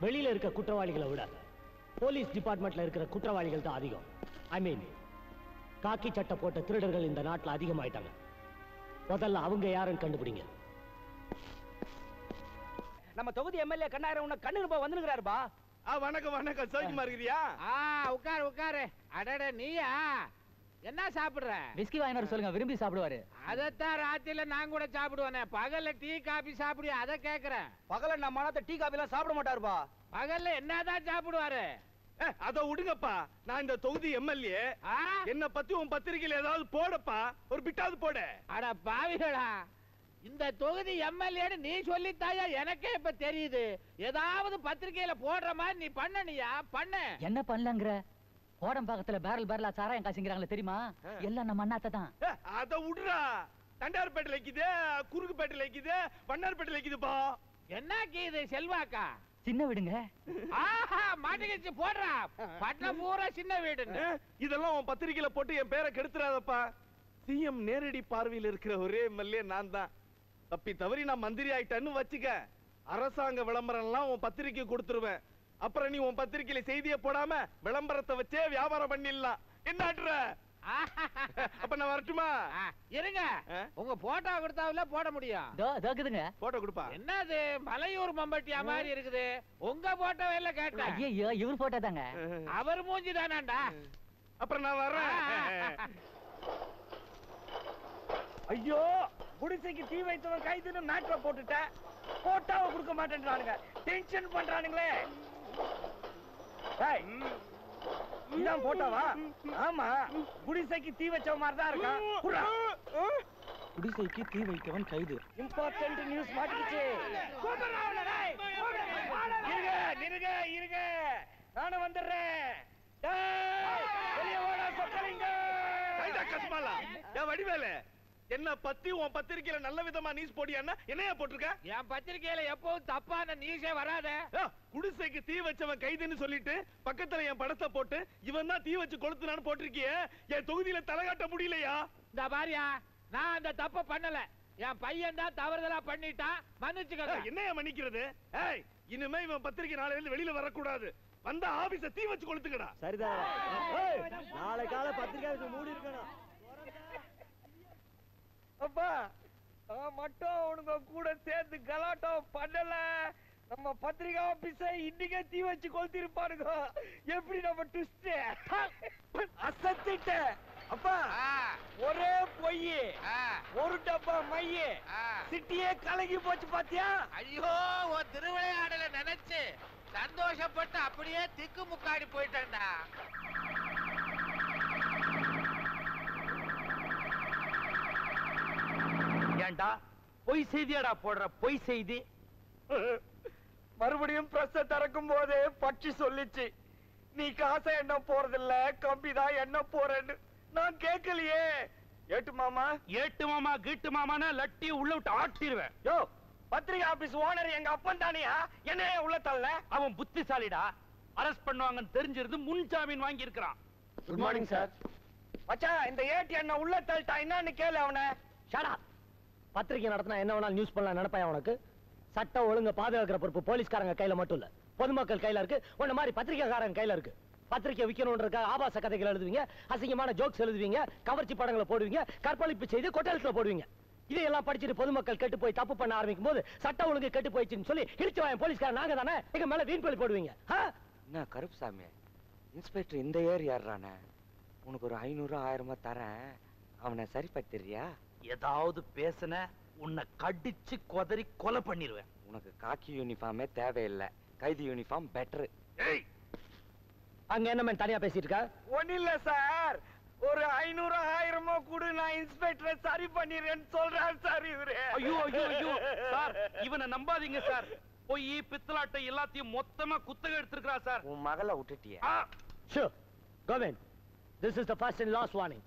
வெளியில இருக்க குற்றவாளிகளை விட போலீஸ் டிபார்ட்மெண்ட்ல இருக்கிற குற்றவாளிகள் தான் அதிகம். ஐ மீன் காக்கி சட்டை போட்ட திருடர்கள் இந்த நாட்டுல அதிகமாயிட்டாங்க. முதல்ல அவங்க யாருன்னு கண்டுபிடிங்க. நம்ம தொகுதி எம்எல்ஏ கண்ணாயிரம் உன்ன கண்ணுக்கு போய் வந்துருக்காருப்பா. வணக்கம் வணக்கம். சௌக்கியமா இருக்கிறியா? உட்காரு உட்காரு. அடட நீயா? என்ன சாப்பிடுற? விஸ்கி வாங்கினாரு சொல்லுங்க, விரும்பி சாப்பிடுவாரு. அதத்தான் ராத்திரில நான் கூட சாப்பிடுவேனே. பகல்ல டீ காபி சாப்பிடுயா? அத கேக்குறேன். பகல்ல நம்ம டீ காபி எல்லாம் சாப்பிட மாட்டாருப்பா. பகல்ல என்னதான் சாப்பிடுவாரு? அத விடுங்கப்பா. நான் இந்த தொகுதி எம்எல்ஏ. என்ன பத்தி உன் பத்திரிகையில ஏதாவது போடப்பா. ஒரு பிட்டாவது போட. அட பாவிகளா, இந்த தொகுதி எம்எல்ஏ நீ சொல்லித்தாயா? எனக்கே இப்ப தெரியுது. ஏதாவது பத்திரிகையில போடுற மாதிரி நீ பண்ணனியா? பண்ண. என்ன பண்ணலங்கற? கோடம் பக்கத்துல பேரல் பேரலா சாராயம் காசிங்கறாங்களே தெரியுமா? எல்லாம் நம்ம அண்ணாத்த தான். அத விடுறா. தண்டார்பேட்டையில இருக்குது, குறுக்குப்பேட்டையில இருக்குது, வண்ணார்பேட்டையில இருக்குதுப்பா. என்ன கீது செல்வாக்கா? சின்ன வீடுங்க. மாட்டிக்கிச்சு போடுறா. பட்டம் பூரா சின்ன வீடுன்னு. இதெல்லாம் உன் பத்திரிகையில போட்டு என் பேரை கெடுத்துறாதப்பா. சிஎம் நேரடி பார்வையில் இருக்கிற ஒரே எம்எல்ஏ நான் தான். தப்பி தவறி நான் மந்திரி ஆயிட்டேன்னு வச்சுக்க, அரசாங்க விளம்பரம் எல்லாம் உன் பத்திரிக்கை கொடுத்துருவேன். அப்புறம் நீ உன் பத்திரிக்கையில செய்தியை போடாம விளம்பரத்தை வச்சே வியாபாரம் பண்ணிடலாம். என்ன அப்ப நான் வரட்டுமா? இருங்க, உங்க போட்டோ கொடுத்தாவில போட முடியும். போட்டோ கொடுப்பா. என்னது மலையூர் மம்பட்டியா மாதிரி இருக்குது? உங்க போட்டோ எல்லாம் கேட்டேன். ஐயோ, இவர் போட்டோ தாங்க. அவர் மூஞ்சி தானாண்டா. அப்புறம் நான் வர்றேன். ஐயோ, குடிசைக்கு தீ வைத்தவன் கைதுன்னு நாட்டுல போட்டுட்ட. போட்டாவை கொடுக்க மாட்டேன்றானுங்க. டென்ஷன் பண்றானுங்களே. இதான் போட்டாவா? ஆமா, குடிசைக்கு தீ வச்ச மாதிரி தான் இருக்கான். குடிசைக்கு தீ வைத்தவன் கைது. இம்பார்ட்டன்ட் நியூஸ் மாட்டிக்கிச்சு. இருங்க இருங்க, நானும் வந்துடுறேன். வெளியே ஓட சொக்கலிங்க. கஸ்மாலா, வடிவேலு என்ன பத்தி உன் பத்திரிக்கையில நல்ல விதமா நியூஸ் போடியான்னா என்னையா போட்டிருக்க? என் பத்திரிக்கையில எப்பவும் தப்பான நியூஸே வராதே. குடிசைக்கு தீ வச்சவன் கைதுன்னு சொல்லிட்டு பக்கத்துல என் படத்தை போட்டு இவன் தான் தீ வச்சு கொளுத்துனான்னு போட்டிருக்கியே, என் தொகுதியில தலைகாட்ட முடியலையா? இந்த பாரியா, நான் அந்த தப்ப பண்ணல. என் பையன் தான் தவறுதலா பண்ணிட்டான், மன்னிச்சுக்க. என்னையா மன்னிக்கிறது? ஏய், இனிமே இவன் பத்திரிக்கை நாளையில இருந்து வெளியில வரக்கூடாது. வந்த ஆபீஸ தீ வச்சு கொளுத்துக்கடா. சரிதான். நாளை கால பத்திரிக்கை மூடி இருக்கணும். அப்பா நான் மட்டும் உனக்கு கூட சேர்ந்து கலாட்டம் பண்ணல, நம்ம பத்திரிகை ஆபீஸ இன்னைக்கே தீ வச்சு கொளுத்திருப்பானுங்க. எப்படி நம்ம ட்விஸ்ட் அசத்திட்ட. அப்பா ஒரே பொய், ஒரு டப்பா மைய, சிட்டியே கலங்கி போச்சு பாத்தியா? ஐயோ, உன் திருவிளையாடல நினைச்சு சந்தோஷப்பட்டு அப்படியே திக்கு முக்காடி போயிட்டேன்டா. ஏண்டா பொய் செய்தியாடா போடுற? பொய் செய்தி மறுபடியும் பிரஸ் திறக்கும் போதே பட்சி சொல்லிச்சு, நீ காசை என்ன போறதில்ல, கம்பிதான் என்ன போறேன்னு. நான் கேட்கலையே. ஏட்டு மாமா கீட்டு மாமானா லட்டி உள்ள விட்டு ஆட்டிடுவேன். யோ, பத்திரிகை ஆபீஸ் ஓனர் எங்க அப்பன் தானியா, என்ன உள்ள தள்ள? அவன் புத்திசாலிடா, அரெஸ்ட் பண்ணுவாங்கன்னு தெரிஞ்சிருந்து முன் ஜாமீன் வாங்கி இருக்கிறான். Good morning sir. மச்சா, இந்த ஏடி என்ன உள்ள தள்ளிட்டா என்னன்னு கேளு அவனை. ஷடா. பத்திரிகை நடத்தினா என்ன வேணாலும் நியூஸ் பண்ணலாம் நினைப்பாயா உனக்கு? சட்டம் ஒழுங்க பாதுகாக்கிற பொறுப்பு போலீஸ்காரங்க கையில மட்டும் இல்ல, பொதுமக்கள் கையில இருக்கு. உன்ன மாதிரி பத்திரிகைக்காரங்க கையில இருக்கு. பத்திரிகை விற்கணும்ன்ற ஆபாச கதைகள் எழுதுவீங்க, அசிங்கமான ஜோக்ஸ் எழுதுவீங்க, கவர்ச்சி படங்களை போடுவீங்க, கற்பழிப்பு செய்து கொட்டலத்துல போடுவீங்க. இதையெல்லாம் படிச்சுட்டு பொதுமக்கள் கெட்டு போய் தப்பு பண்ண ஆரம்பிக்கும் போது சட்டம் ஒழுங்கு கெட்டு போயிடுச்சுன்னு சொல்லி இடிச்சு வாங்க போலீஸ்காரன் நாங்க தானே எங்க மேல வீண் பழி போடுவீங்க. என்ன கருப்புசாமி, இன்ஸ்பெக்டர் இந்த ஏர் யாருறானே? உனக்கு ஒரு 500 1000 தரேன், அவனை சரிப்படுத்திடுறியா? ஏதாவது பேசுன உன்னை கடிச்சு கொதறி கொலை பண்ணிடுவேன். உனக்கு காக்கி யூனிஃபார்மே தேவையில்லை, கைதி யூனிஃபார்ம் பெட்டர். அங்க என்ன தனியா பேசிட்டு இருக்க? ஒண்ணு இல்ல சார், ஒரு 500 1000 கூட நான் இன்ஸ்பெக்டரை சரி பண்ணிடுறேன்னு சொல்றாரு சார் இவரு. ஐயோ ஐயோ ஐயோ சார், இவனை நம்பாதீங்க சார். போய் பித்தலாட்டை எல்லாத்தையும் மொத்தமா குத்தகை எடுத்துக்கிறா சார். உன் மகளை விட்டுட்டியா? Sure. Government, this is the first and last warning.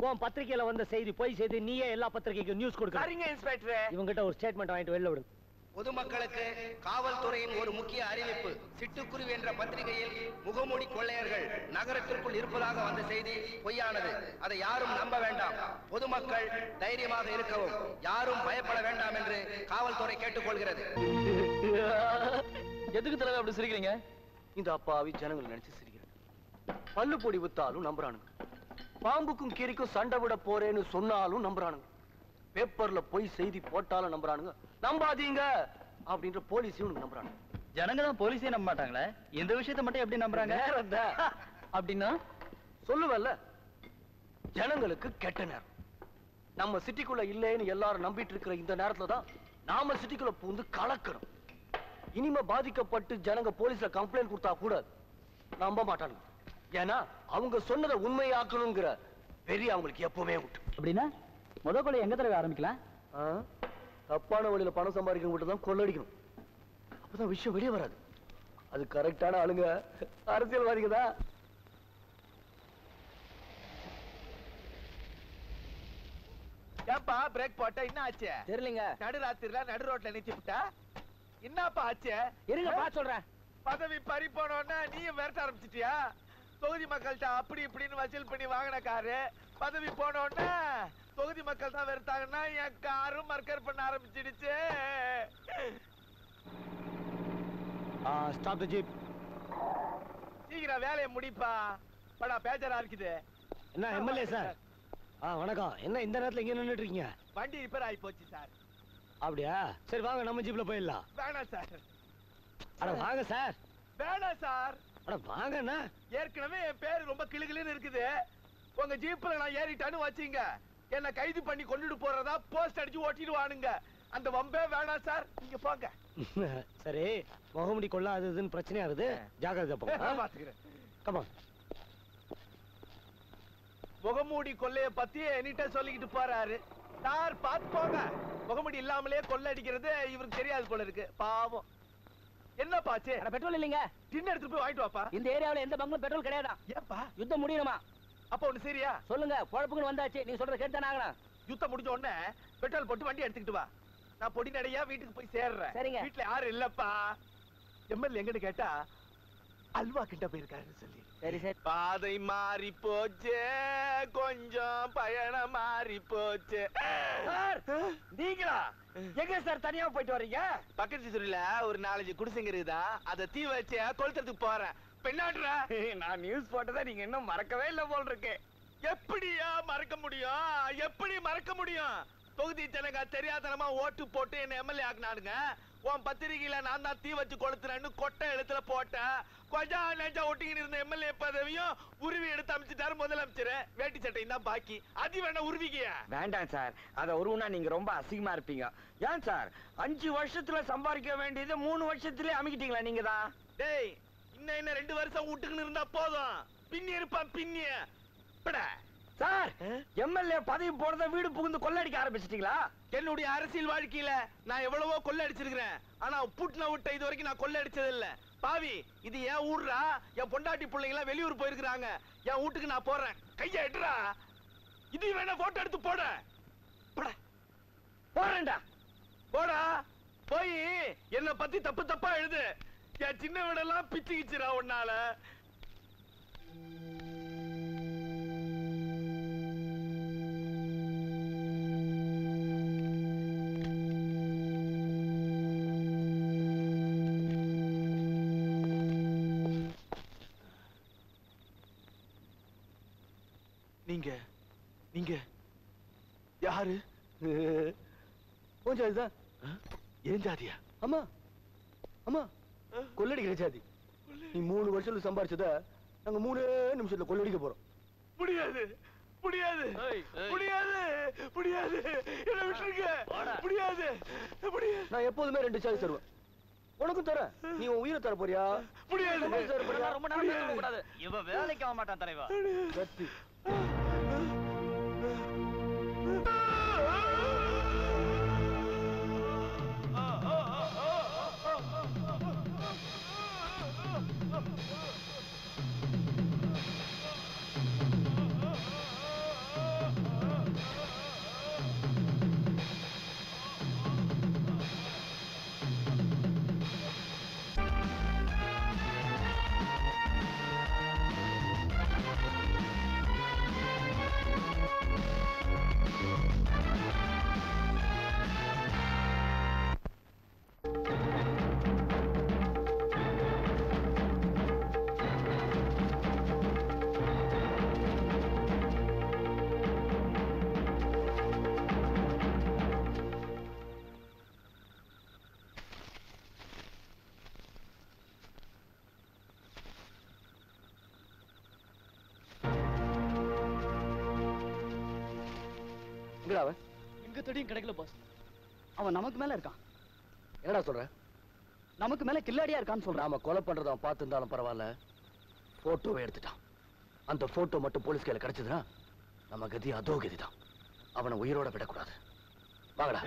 உன் பத்திரிகையில வந்த செய்தி பொய் செய்தி, நீயே எல்லா பத்திரிகைக்கும் நியூஸ் கொடுக்க. சரிங்க இன்ஸ்பெக்டர். இவங்கிட்ட ஒரு ஸ்டேட்மெண்ட் வாங்கிட்டு வெளில விடுங்க. பொதுமக்களுக்கு காவல்துறையின் ஒரு முக்கிய அறிவிப்பு. சிட்டுக்குருவி என்ற பத்திரிகையில் முகமூடி கொள்ளையர்கள் நகரத்திற்குள் இருப்பதாக வந்த செய்தி பொய்யானது. அதை யாரும் நம்ப வேண்டாம். பொதுமக்கள் தைரியமாக இருக்கவும், யாரும் பயப்பட வேண்டாம் என்று காவல்துறை கேட்டுக்கொள்கிறது. எதுக்கு தலைவர் அப்படி சிரிக்கிறீங்க? இந்த அப்பாவி ஜனங்கள் நினைச்சு சிரிக்கிறேன். பல்லு பொடி வித்தாலும் நம்புறானுங்க, பாம்புக்கும் கீரிக்கும் சண்டை விட போறேன்னு சொன்னாலும் நம்புறானுங்க, பேப்பர்ல போய் செய்தி போட்டாலும் நம்புறானுங்க, நம்பாதீங்க அப்படின்ற போலீஸையும் நம்புறானுங்க. ஜனங்க தான் போலீஸே நம்ப மாட்டாங்களே, இந்த விஷயத்தை மட்டும் எப்படி நம்புறாங்க? அப்படின்னா சொல்லுவல்ல, ஜனங்களுக்கு கெட்ட நேரம். நம்ம சிட்டிக்குள்ள இல்லைன்னு எல்லாரும் நம்பிட்டு இருக்கிற இந்த நேரத்துல தான் நாம சிட்டிக்குள்ள பூந்து கலக்கணும். இனிமே பாதிக்கப்பட்டு ஜனங்க போலீஸ்ல கம்ப்ளைண்ட் கொடுத்தா கூட நம்ப மாட்டானுங்க. ஏன்னா அவங்க சொன்னதை உண்மையாக்கணுங்கிற பெரிய அவங்களுக்கு எப்பவுமே உண்டு. அப்படின்னா முத கொலை எங்க தடவை ஆரம்பிக்கலாம்? தப்பான வழியில பணம் சம்பாதிக்கிறவங்க தான் கொள்ளடிக்கணும். அப்பதான் விஷயம் வெளியே வராது. அது கரெக்டான ஆளுங்க அரசியல்வாதிங்க தான். ஏப்பா பிரேக் போட்ட என்ன ஆச்சு? தெரியலங்க. நடுராத்திரில நடு ரோட்ல நிறுத்தி விட்டா என்னப்பா ஆச்சு? இருங்க பா சொல்றேன். பதவி பறி போனோன்னா நீயும் விரட்ட ஆரம்பிச்சிட்டியா? தொகுதி மக்கள்கிட்ட அப்படி இப்படின்னு வசூல் பண்ணி வாங்கின காரு பதவி போனோன்னா தொகுதி மக்கள் தான் வெறுத்தாங்கன்னா என் காரும் மர்க்கர் பண்ண ஆரம்பிச்சிடுச்சு. Stop the jeep. சீக்கிரம் வேலையை முடிப்பா, படா பேஜரா இருக்குது. என்ன எம்எல்ஏ சார்? வணக்கம். என்ன இந்த நேரத்துல இங்க நின்னுட்டு இருக்கீங்க? வண்டி ரிப்பேர் ஆகி போச்சு சார். அப்படியா? சரி வாங்க நம்ம ஜீப்ல போயிடலாம். வேணாம் சார். அட வாங்க சார். வேணாம் சார். அட வாங்கண்ணா. ஏற்கனவே என் பேரு ரொம்ப கிளுகிளுன்னு இருக்குது. உங்க ஜீப்ல நான் ஏறிட்டான்னு வச்சீங்க, என்ன கைது பண்ணி கொண்டுட்டு போறதா போஸ்ட் அடிச்சு ஓட்டிடுவானுங்க. அந்த வம்பே வேணாம் சார், நீங்க போங்க. சரி, முகமுடி கொள்ளாததுன்னு பிரச்சனையா இருக்குது, ஜாக்கிரதை போங்க. பாத்துக்கிறேன். கமா. முகமூடி கொள்ளைய பத்தி என்கிட்ட சொல்லிக்கிட்டு போறாரு சார். பாத்து போங்க. முகமுடி இல்லாமலே கொள்ளை அடிக்கிறது இவருக்கு தெரியாது போல இருக்கு, பாவம். என்ன பாச்சு? பெட்ரோல் இல்லைங்க. டின் எடுத்துட்டு போய் வாங்கிட்டு வாப்பா. இந்த ஏரியாவுல எந்த பங்கும் பெட்ரோல் கிடையாதா? ஏப்பா? யுத்தம் முடியணுமா? அப்ப ஒண்ணு சரியா? சொல்லுங்க, குழப்புக்குன்னு வந்தாச்சு. நீ சொல்றத கேட்டுதானே ஆகணும். யுத்தம் முடிஞ்ச உடனே பெட்ரோல் போட்டு வண்டி எடுத்துக்கிட்டு வா. நான் பொடி நடையா வீட்டுக்கு போய் சேர்றேன். சரிங்க. வீட்டுல யாரும் இல்லப்பா. எம்எல்ஏ எங்கன்னு கேட்டா அல்வா கிட்ட போயிருக்காருன்னு சொல்லி. சரி சரி. பாதை மாறி போச்சு, கொஞ்சம் பயணம் மாறி போச்சு. சார் நீங்களா எங்க சார் தனியா போயிட்டு வர்றீங்க? பக்கத்து தெருல ஒரு 4-5 குடிசைங்க இருக்குதா, அதை தீ வச்சு கொளுத்துறதுக்கு போறேன். பெண்ணாடுறா, நான் நியூஸ் போட்டதை நீங்க இன்னும் மறக்கவே இல்லை போல் இருக்கு. எப்படியா மறக்க முடியும்? எப்படி மறக்க முடியும்? தொகுதி ஜனங்க தெரியாதனமா ஓட்டு போட்டு என்ன எம்எல்ஏ ஆக்குனானுங்க. உன் பத்திரிகையில நான் தான் தீ வச்சு கொளுத்துறேன்னு கொட்டை எழுத்துல போட்டேன். கொஞ்சம் நெஞ்சா ஒட்டிக்கிட்டு இருந்த எம்எல்ஏ பதவியும் உருவி எடுத்து அமைச்சிட்டாரு முதலமைச்சர். வேட்டி சட்டையும் தான் பாக்கி. அது வேணா உருவிக்கிய வேண்டாம் சார், அத உருவனா நீங்க ரொம்ப அசிங்கமா இருப்பீங்க. ஏன் சார் 5 வருஷத்துல சம்பாதிக்க வேண்டியது 3 வருஷத்துலயே அமைக்கிட்டீங்களா நீங்க தான்? டேய், இன்னும் 2 வருஷம் விட்டுக்குன்னு இருந்தா போதும். பின்னி இருப்பான் பின்னி. சார் எம்எல்ஏ பதவி போறத வீடு புகுந்து கொள்ளடிக்க ஆரம்பிச்சிட்டீங்களா? என்னுடைய அரசியல் வாழ்க்கையில நான் எவ்வளவோ கொள்ளை அடிச்சிருக்கிறேன். ஆனா புட்ன விட்ட இது வரைக்கும் நான் கொள்ளை அடிச்சது இல்ல. பாவி, இது என் ஊர்ரா. என் பொண்டாட்டி பிள்ளைங்க வெளியூர் போயிருக்காங்க. என் வீட்டுக்கு நான் போறேன். கைய எட்டுறா. இது வேணா போட்டோ எடுத்து போட. போறேன்டா. போடா. போய் என்ன பத்தி தப்பு தப்பா எழுது. என் சின்ன வீடெல்லாம் பிச்சுக்கிச்சுரா உன்னால. நீங்க யாரு? கொஞ்சம் இதுதான். ஏன் ஜாதியா? ஆமா ஆமா, கொள்ளடிக்கிற ஜாதி. நீ 3 வருஷத்துல சம்பாரிச்சத நாங்க 3 நிமிஷத்துல கொள்ளடிக்க போறோம். முடியாது முடியாது முடியாது முடியாது, என்ன விட்டுருங்க. முடியாது முடியாது. நான் எப்போதுமே 2 சாய்ஸ் தருவேன். உனக்கும் தரேன். நீ உன் உயிரை தர போறியா? முடியாது. ரொம்ப நேரம் பேச கூடாது. இவ வேலைக்கு ஆக மாட்டான் தலைவா. கத்தி. எங்க தேடியும் கிடைக்கல பாஸ். அவன் நமக்கு மேல இருக்கான். என்னடா சொல்ற? நமக்கு மேல கில்லாடியா இருக்கான்னு சொல்றான். நாம கொலை பண்றத அவன் பார்த்து இருந்தாலும் பரவாயில்ல, போட்டோவை எடுத்துட்டான். அந்த போட்டோ மட்டும் போலீஸ் கையில கிடைச்சதுன்னா நம்ம கதி அதோ கதிதான். அவனை உயிரோட விடக்கூடாது. வாங்கடா.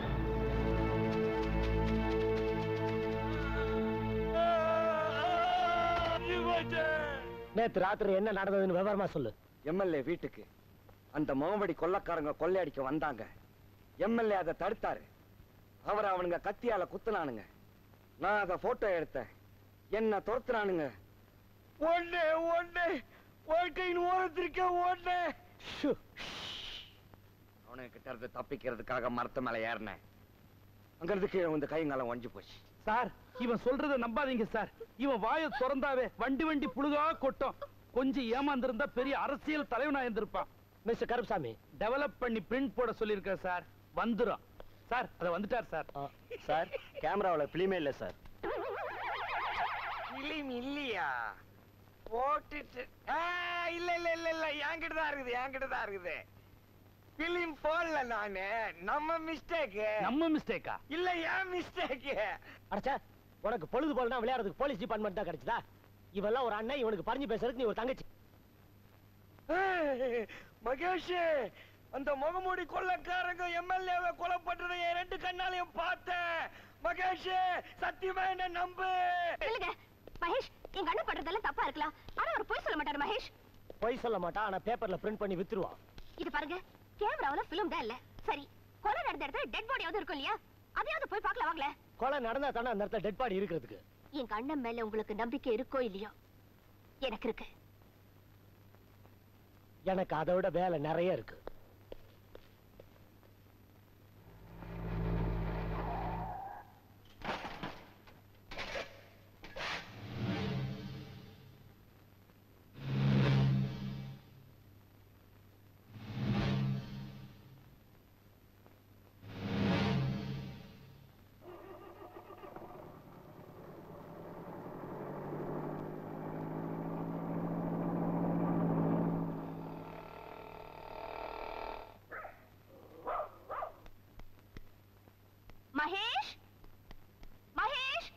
நேத்து ராத்திரி என்ன நடந்ததுன்னு விவரமா சொல்லு. எம்எல்ஏ வீட்டுக்கு அந்த முகமடி கொள்ளக்காரங்க கொள்ளையடிக்க வந்தாங்க. எம்எல்ஏ அதை தடுத்தாரு. அவரை அவனுங்க கத்தியால குத்துனானுங்க. நான் அதை போட்டோ எடுத்தேன். என்ன துரத்துறானுங்க. ஒண்ணு ஒண்ணு வாழ்க்கையின் ஓரத்திற்க ஒண்ணு. அவனுங்க கிட்ட இருந்து தப்பிக்கிறதுக்காக மரத்து மேல ஏறினேன். அங்கிருந்து கீழே வந்து கைங்காலம் ஒஞ்சி போச்சு. சார், இவன் சொல்றத நம்பாதீங்க சார். இவன் வாயை திறந்தாவே வண்டி வண்டி புழுகா கொட்டும். கொஞ்சம் ஏமாந்திருந்தா பெரிய அரசியல் தலைவனா இருந்திருப்பான். மிஸ்டர் கருப்சாமி, டெவலப் பண்ணி பிரிண்ட் போட சொல்லியிருக்கேன் சார். வந்துரும் சார். அத வந்துட்டார் சார். சார், கேமராவுல பிலிமே இல்ல சார். பிலிம் இல்லையா? போட்டுட்டு இல்ல இல்ல இல்ல இல்ல, என்கிட்ட தான் இருக்குது, என்கிட்ட தான் இருக்குது. பிலிம் போடல நானு. நம்ம மிஸ்டேக். நம்ம மிஸ்டேக்கா? இல்ல, ஏன் மிஸ்டேக். அடச்சா, உனக்கு பொழுது போலனா விளையாடுறதுக்கு போலீஸ் டிபார்ட்மெண்ட் தான் கிடைச்சதா? இவெல்லாம் ஒரு அண்ணன், இவனுக்கு பறிஞ்சு பேசுறதுக்கு நீ ஒரு தங்கச்சி. மகேஷ், அந்த முகமூடி கொள்ளக்காரங்க எம்எல்ஏவை கொலை பண்றதை என் 2 கண்ணாலையும் பார்த்தேன். மகேஷ், சத்தியமா என்ன நம்பு. இல்லங்க மகேஷ், எங்க அண்ணன் பண்றதெல்லாம் தப்பா இருக்கலாம். ஆனா அவர் பொய் சொல்ல மாட்டாரு மகேஷ். பொய் சொல்ல மாட்டான், ஆனா பேப்பர்ல பிரிண்ட் பண்ணி வித்துருவான். இது பாருங்க, கேமராவுல பிலிம் தான் இல்ல. சரி, கொலை நடந்த இடத்துல டெட் பாடியாவது இருக்கும் இல்லையா? அதையாவது போய் பார்க்கலாம் வாங்களே. கொலை நடந்தா தானே அந்த இடத்துல டெட் பாடி இருக்கிறதுக்கு. என் அண்ணன் மேல உங்களுக்கு நம்பிக்கை இருக்கோ இல்லையோ, எனக்கு இருக்கு. எனக்கு அதை விட வேலை நிறைய இருக்கு. மகேஷ், மகேஷ்,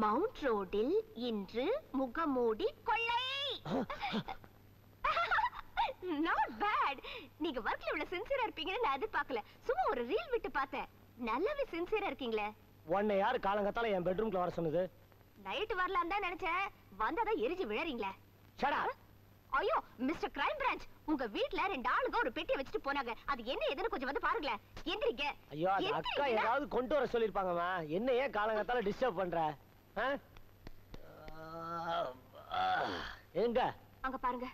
மவுண்ட் ரோடில் இன்று முகமூடி கொள்ளை. Not bad. நீங்க ஒர்க்ல இவ்வளவு சின்சியரா இருப்பீங்கன்னு நான் எதிர்பார்க்கல. சும்மா ஒரு ரீல் விட்டு பார்த்தேன். நல்லாவே சின்சியரா இருக்கீங்களே. உன்னை யாரு காலங்கத்தால என் பெட்ரூம்ல வர சொன்னது? நைட் வரலாம் தான் நினைச்சேன். வந்தாதான் எரிஞ்சு விழறீங்களே. ஷடா. ஐயோ மிஸ்டர் கிரைம் பிரான்ச், உங்க வீட்ல 2 ஆளுங்க ஒரு பெட்டியை வச்சுட்டு போனாங்க. அது என்ன ஏதுன்னு கொஞ்சம் வந்து பாருங்களேன். எந்திரிங்க. ஐயோ அது அக்கா ஏதாவது கொண்டு வர சொல்லிருப்பாங்கம்மா. என்ன ஏன் காலங்கத்தால டிஸ்டர்ப் பண்ற? எங்க? அங்க பாருங்க.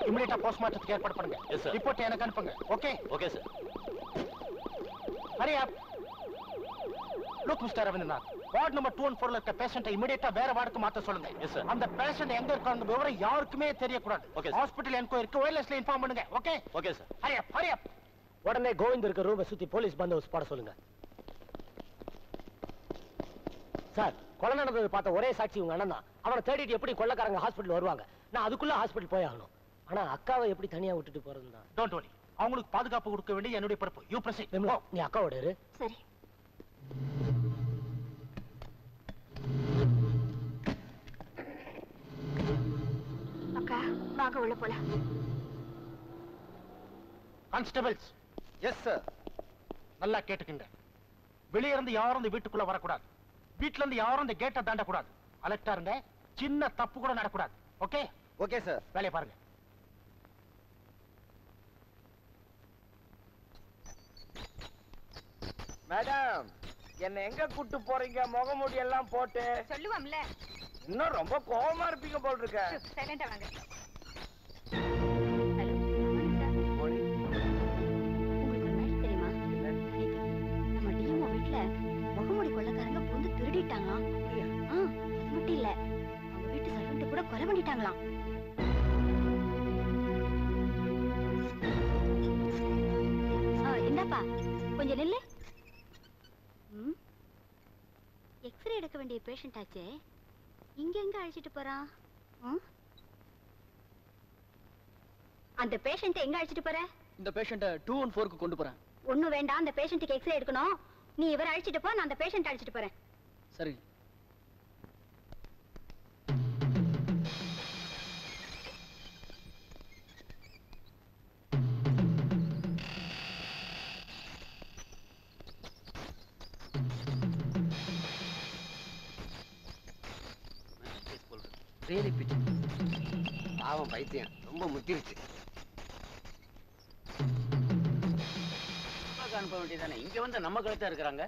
இமிடியேட்டா போஸ்ட்மார்ட்டத்துக்கு ஏற்பாடு பண்ணுங்க. ரிப்போர்ட் எனக்கு அனுப்புங்க. Okay? Okay sir. Hurry up. Look mister Ravindranath, ward number 214 இருக்க பேஷண்ட்டை இமிடியேட்டா வேற வார்டுக்கு மாத்த சொல்லுங்க. அந்த பேஷண்ட் எங்க இருக்காங்க விவரம் யாருக்குமே தெரியக்கூடாது. ஹாஸ்பிடல் என்கொயரிக்கு ஒயர்லெஸ்ல இன்ஃபார்ம் பண்ணுங்க. Okay? Okay sir. Hurry up, hurry up. உடனே கோவிந்த் இருக்க ரூமை சுத்தி போலீஸ் பந்தோபஸ்து போட சொல்லுங்க. சார், கொலை நடந்தது பார்த்த ஒரே சாட்சி உங்க அண்ணன் தான். அவனை தேடிட்டு எப்படி கொள்ளைக்காரங்க ஹாஸ்பிடல் வருவாங்க? நான் அதுக்குள்ள ஹாஸ்பிடல் போய் ஆகணும். ஆனா அக்காவை எப்படி தனியா விட்டுட்டு போறது தான். டோன்ட் வரி, அவங்களுக்கு பாதுகாப்பு கொடுக்க வேண்டிய என்னுடைய பொறுப்பு. You proceed. நீ அக்காவோட இரு. சரி. அக்கா வாங்க உள்ள போலாம். கான்ஸ்டபிள்ஸ். Yes sir. நல்லா கேட்டுக்குங்க. வெளியே இருந்து யாரும் இந்த வீட்டுக்குள்ள வரக்கூடாது. வீட்டுல இருந்து யாரும் இந்த கேட்டை தாண்டக்கூடாது. அலர்ட்டா இருங்க. சின்ன தப்பு கூட நடக்கூடாது. ஓகே? Okay sir. வேலையை பாருங்க. மேடம், என்ன எங்க கூட்டு போறீங்க? முகமூடி எல்லாம் போட்டு சொல்லுவாம்ல. இன்னும் ரொம்ப கோவமா இருப்பீங்க போல் இருக்க. சைலண்டா வாங்க. முகமூடி கொள்ளைக்காரங்க புந்து திருடிட்டாங்களாம். அது மட்டும் இல்ல, அவங்க வீட்டு சர்வெண்ட் கூட கொலை பண்ணிட்டாங்களாம். என்னப்பா கொஞ்சம் நில்லு. எக்ஸ்ரே எடுக்க வேண்டிய பேஷண்ட் ஆச்சே, இங்க எங்க அழைச்சிட்டு போறான்? அந்த பேஷண்ட் எங்க அழைச்சிட்டு போற? இந்த பேஷண்ட 214க்கு கொண்டு போறேன். ஒண்ணும் வேண்டாம், அந்த பேஷண்ட்டுக்கு எக்ஸ்ரே எடுக்கணும். நீ இவரை அழைச்சிட்டு போ, நான் அந்த பேஷண்ட் அழைச்சிட்டு போறேன். சரி. Really pitch. பாவம் பைத்தியம் ரொம்ப முத்திருச்சு. அனுப்ப வேண்டியதானே, இங்க வந்து நம்ம கழுத்தா இருக்கிறாங்க.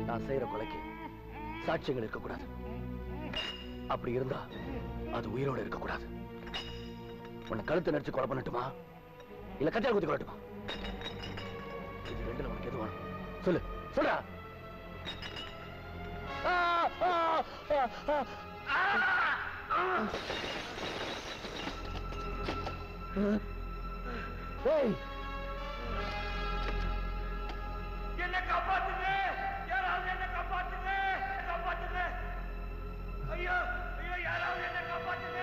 நான் செய்யற கொலைக்கு சாட்சியங்கள் இருக்கக்கூடாது. அப்படி இருந்தா அது உயிரோட இருக்கக்கூடாது. உன்னை கழுத்தை நடிச்சு கொலை பண்ணட்டுமா இல்ல கத்தியால் குத்தி கொள்ளட்டுமா? இது ரெண்டுல உனக்கு எது வேணும்? சொல்லு சொல்றா. என்ன காப்பாத்துங்க, யாராவது என்ன காப்பாத்துங்க, காப்பாத்துங்க. ஐயோ ஐயோ, யாராவது என்ன காப்பாத்துங்க.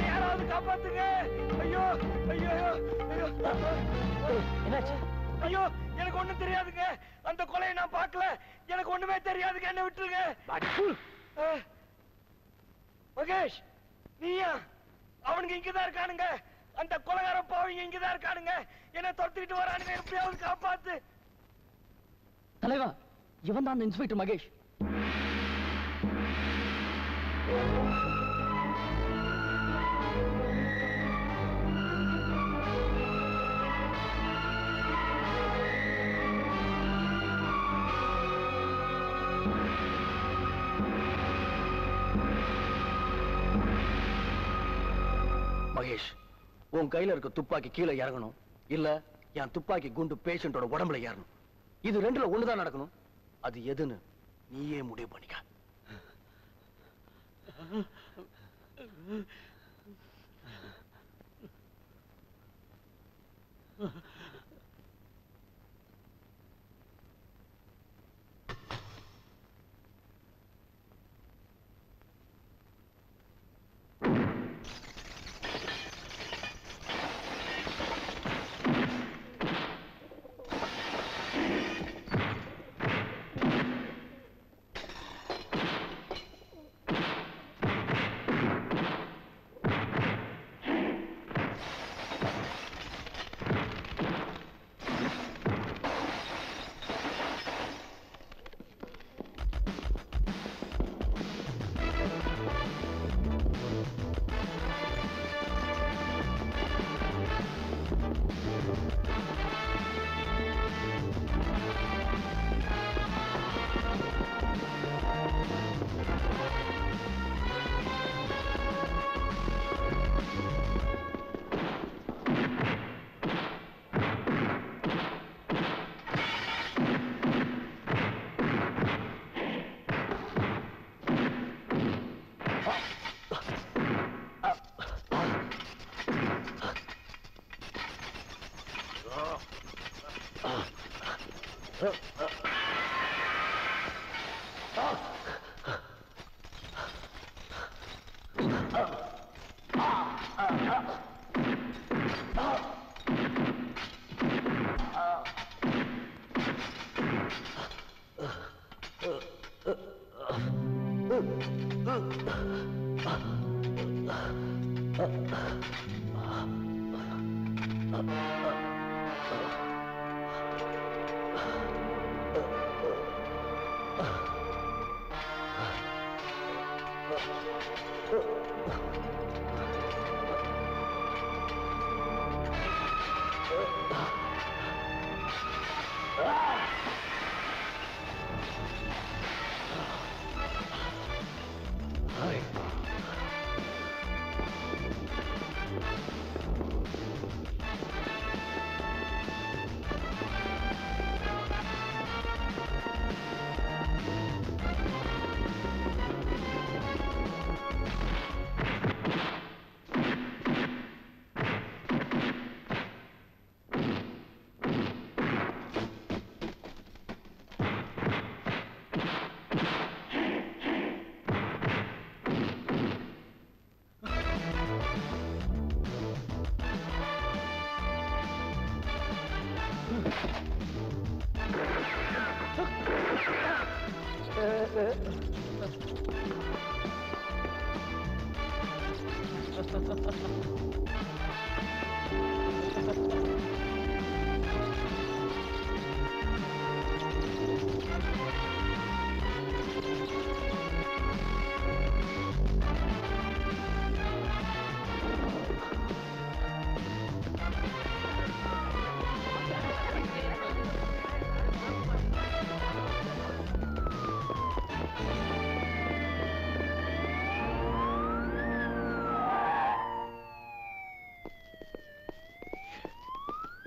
யாராவது காப்பாத்துங்க. ஐயோ ஐயோ ஐயோ, என்னாச்சு? ஐயோ எனக்கு ஒண்ணும் தெரியாதுங்க. அந்த கொலையை நான் பார்க்கல. எனக்கு ஒண்ணுமே தெரியாதுங்க. என்ன விட்டுருங்க. மகேஷ், நீயா? அவனுங்க இங்கதான் இருக்கானுங்க. அந்த கொலைகார பாவங்க இங்கதான் இருக்கானுங்க. என்ன தொடுத்துக்கிட்டு வரானுங்க. எப்படியாவது காப்பாத்து. தலைவா, இவன் தான் இன்ஸ்பெக்டர் மகேஷ். மகேஷ், உன் கையில இருக்க துப்பாக்கி கீழே இறங்கணும், இல்ல என் துப்பாக்கி குண்டு பேஷண்டோட உடம்புல ஏறணும். இது ரெண்டுல ஒண்ணுதான் நடக்கணும். அது எதுன்னு நீயே முடிவு பண்ணிக்க.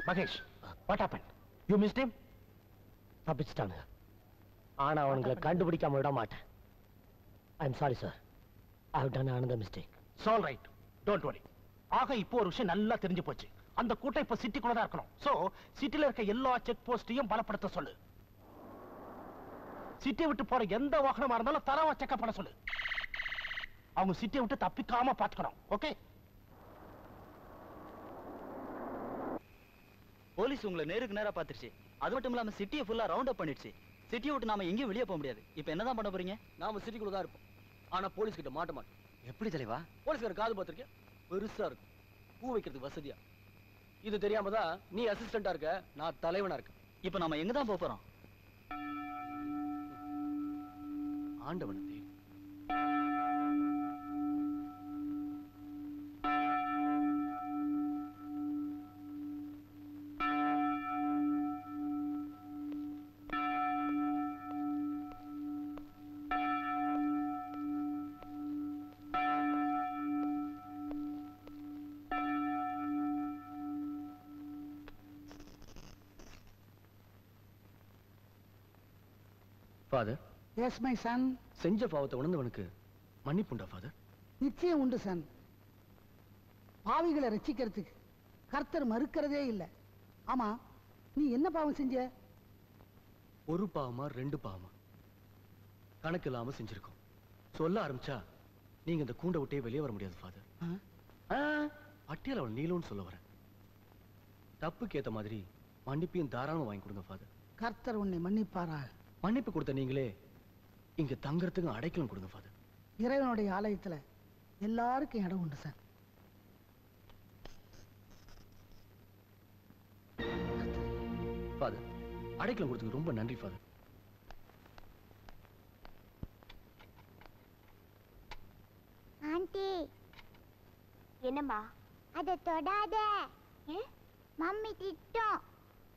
Mahesh, what happened? You missed him? தப்பிச்சிட்டானுங்க. ஆனா அவனுங்களை கண்டுபிடிக்காம விட மாட்டேன். I'm sorry sir. I have done another mistake. It's all right. Don't worry. ஆக இப்போ ஒரு விஷயம் நல்லா தெரிஞ்சு போச்சு. அந்த கூட்டம் இப்ப சிட்டிக்குள்ள தான் இருக்கணும். சோ சிட்டில இருக்க எல்லா செக் போஸ்டையும் பலப்படுத்த சொல்லு. சிட்டியை விட்டு போற எந்த வாகனமா இருந்தாலும் தரவா செக்அப் பண்ண சொல்லு. அவங்க சிட்டியை விட்டு தப்பிக்காம பாத்துக்கணும். ஓகே? போலீஸ் உங்களை நேருக்கு நேரா பாத்துருச்சு. அது மட்டும் இல்லாம சிட்டியை ஃபுல்லா ரவுண்ட் அப் பண்ணிடுச்சு. சிட்டியை விட்டு நாம எங்கேயும் வெளியே போக முடியாது. இப்போ என்னதான் பண்ண போறீங்க? நாம சிட்டிக்குள்ள தான் இருப்போம். ஆனா போலீஸ் கிட்ட மாட்ட மாட்டோம். எப்படி தலைவா? போலீஸ்கார காது பார்த்திருக்கேன், பெருசா இருக்கும், பூ வைக்கிறதுக்கு வசதியா. இது தெரியாம தான் நீ அசிஸ்டண்டா இருக்க, நான் தலைவனா இருக்கேன். இப்போ நாம எங்க தான் போறோம்? ஆண்டவனை தேடி. Father, S my son. செஞ்ச பாவத்தை உணர்ந்தவனுக்கு மன்னிப்புண்டா ஃபாதர்? நிச்சயம் உண்டு சன். பாவிகளை ரட்சிக்கிறதுக்கு கர்த்தர் மறுக்கிறதே இல்லை. ஆமா, நீ என்ன பாவம் செஞ்ச? ஒரு பாவமா ரெண்டு பாவமா கணக்கு இல்லாம செஞ்சிருக்கோம். சொல்ல ஆரம்பிச்சா நீங்க இந்த கூண்டை விட்டே வெளியே வர முடியாது ஃபாதர். பட்டியல் அவள் நீலம்னு சொல்ல வரேன். தப்புக்கு ஏத்த மாதிரி மன்னிப்பையும் தாராளமா வாங்கி கொடுங்க ஃபாதர். கர்த்தர் உன்னை மன்னிப்பாரா? மன்னிப்பு கொடுத்த நீங்களே இங்க தங்கறதுக்கு அடைக்கலம் கொடுங்க ஃபாதர். இறைவனுடைய ஆலயத்துல எல்லாருக்கும் இடம் உண்டு சார். ஃபாதர், அடைக்கலம் கொடுத்ததுக்கு ரொம்ப நன்றி ஃபாதர். ஆண்டி, என்னம்மா? அதை தொடாத. ஏன்? மம்மி திட்டும்.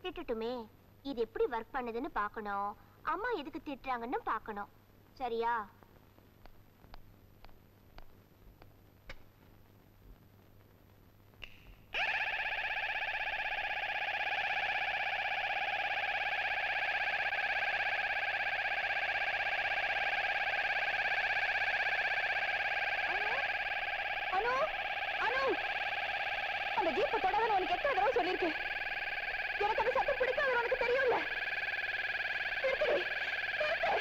திட்டுட்டுமே. இது எப்படி ஒர்க் பண்ணுதுன்னு பார்க்கணும். அம்மா எதுக்கு திட்டுறாங்கன்னு பார்க்கணும். சரியா? அனு, அனு, அந்த ஜீப்பை தொடாதன்னு உனக்கு எத்தனை தடவை சொல்லியிருக்கேன். எனக்கு அந்த சத்தம் பிடிக்காது, உனக்கு தெரியும்ல. நிறுத்துடி, நிறுத்து.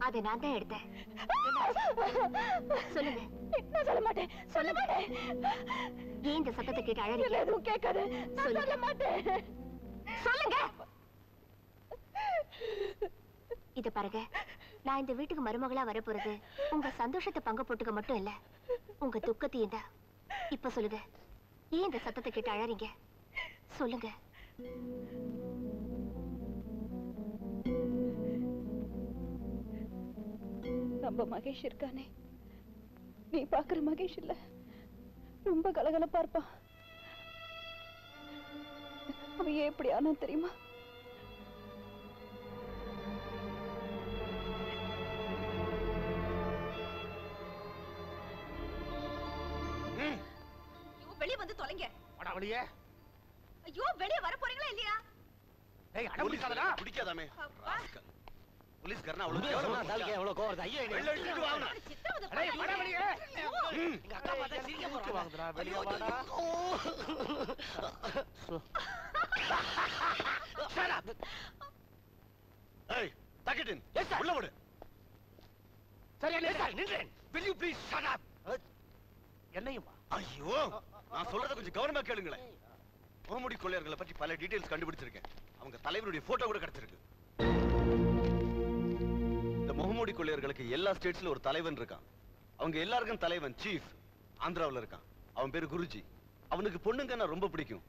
அதை நான் தான் எடுத்தேன். சொல்லுங்க. நான் சொல்ல மாட்டேன், சொல்ல மாட்டேன். ஏன் இந்த சத்தத்தை கேட்டு அழறீங்க? எதுவும் கேட்காது. நான் சொல்ல மாட்டேன். சொல்லுங்க. இத பாருங்க, நான் இந்த வீட்டுக்கு மருமகளா வரப்போறது உங்க சந்தோஷத்தை பங்கு போட்டுக்க மட்டும் இல்ல, உங்க துக்கத்தையும் தான். இப்ப சொல்லுங்க, ஏன் இந்த சத்தத்தை கேட்டு அழறீங்க? சொல்லுங்க. நம்ம மகேஷ் இருக்கானே, நீ பாக்குற மகேஷ் இல்ல, ரொம்ப கலகலப்பா இருப்பான். அவன் ஏன் எப்படி ஆனா தெரியுமா? வெளியே வந்து தொலைங்க. வெளியே. ஐயோ, வெளியே வர போறீங்களா இல்லையா? ஏய், அட பிடிக்காதடா. பிடிக்காதாமே. போலீஸ்காரனா அவ்வளவு கேவலமா தாலுக்கே எவ்வளவு கோவம் வருது. ஐயோ, வெளிய எடுத்துட்டு வாங்க. டேய், வட வெளியே. எங்க அக்கா பார்த்தா சிரிக்க போறாங்க. வாங்கடா, வெளிய வாடா. Shut up. ஏய், தக்கிட்டின். உள்ள விடு. சரியா சார் நின்றேன். will you please shut up? என்னையுமா? ஐயோ நான் சொல்றத கொஞ்சம் கவனமா கேளுங்களேன். முகமூடி கொள்ளையர்களை பற்றி பல டீடைல்ஸ் கண்டுபிடிச்சிருக்கேன். அவங்க தலைவருடைய போட்டோ கூட கிடைச்சிருக்கு. இந்த முகமூடி கொள்ளையர்களுக்கு எல்லா ஸ்டேட்ஸ்ல ஒரு தலைவன் இருக்கான். அவங்க எல்லாருக்கும் தலைவன் சீஃப். ஆந்திராவுல இருக்கான். அவன் பேரு குருஜி. அவனுக்கு பொண்ணுங்கன்னா ரொம்ப பிடிக்கும்.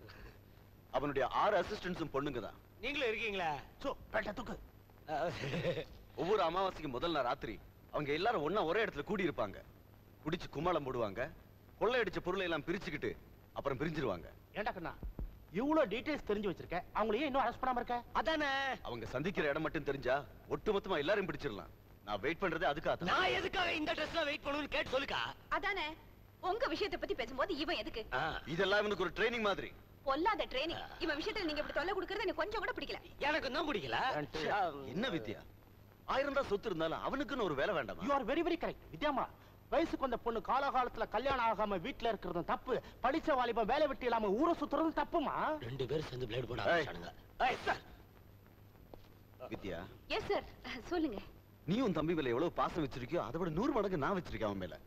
அவனுடைய 6 அசிஸ்டன்ட்ஸும் பொண்ணுங்க தான். நீங்களும் இருக்கீங்களா? ஒவ்வொரு அமாவாசைக்கு முதல் நாள் ராத்திரி அவங்க எல்லாரும் ஒண்ணா ஒரே இடத்துல கூடி இருப்பாங்க. குடிச்சு கும்மாளம் போடுவாங்க. கொள்ளையடிச்ச பொருளை எல்லாம் பிரிச்சுக்கிட்டு அப்புறம் பிரிஞ்சிருவாங்க. ஏண்டா கண்ணா இவ்வளவு டீடைல்ஸ் தெரிஞ்சு வச்சிருக்க, அவங்கள ஏன் இன்னும் அரெஸ்ட் பண்ணாம இருக்க? அதானே அவங்க சந்திக்கிற இடம் மட்டும் தெரிஞ்சா ஒட்டுமொத்தமா எல்லாரும் பிடிச்சிடலாம். நான் வெயிட் பண்றதே அதுக்காக. நான் எதுக்காக இந்த ட்ரெஸ்ல வெயிட் பண்ணணும்னு கேட்டு சொல்லுக்கா. அதானே உங்க விஷயத்தை பத்தி பேசும்போது இவன் எதுக்கு? இதெல்லாம் இவனுக்கு ஒரு ட்ரைனிங் மாதிரி. பொல்லாத ட்ரைனிங். இவன் விஷயத்துல நீங்க இப்படி தொல்லை கொடுக்கறது எனக்கு கொஞ்சம் கூட பிடிக்கல. எனக்கு தான் பிடிக்கல. என்ன வித்யா, 1000 தான் சொத்து இருந்தாலும் அவனுக்குன்னு ஒரு வேலை வேண்டாமா? You are very very correct வித்யாமா. வயசுக்கு வந்த பொண்ணு காலகாலத்துல கல்யாணம் ஆகாம வீட்டுல இருக்கிறதும் தப்பு, படிச்ச வாலிபம் வேலை வெட்டி இல்லாம ஊரை சுத்துறதும் தப்புமா? 2 பேரும் சேர்ந்து பிளேட் போட ஆரம்பிச்சானுங்க. வித்யா. எஸ் சார் சொல்லுங்க. நீ உன் தம்பி மேல எவ்வளவு பாசம் வச்சிருக்கியோ அதை விட 100 மடங்கு நான் வச்சிருக்கேன் அவன் மேல.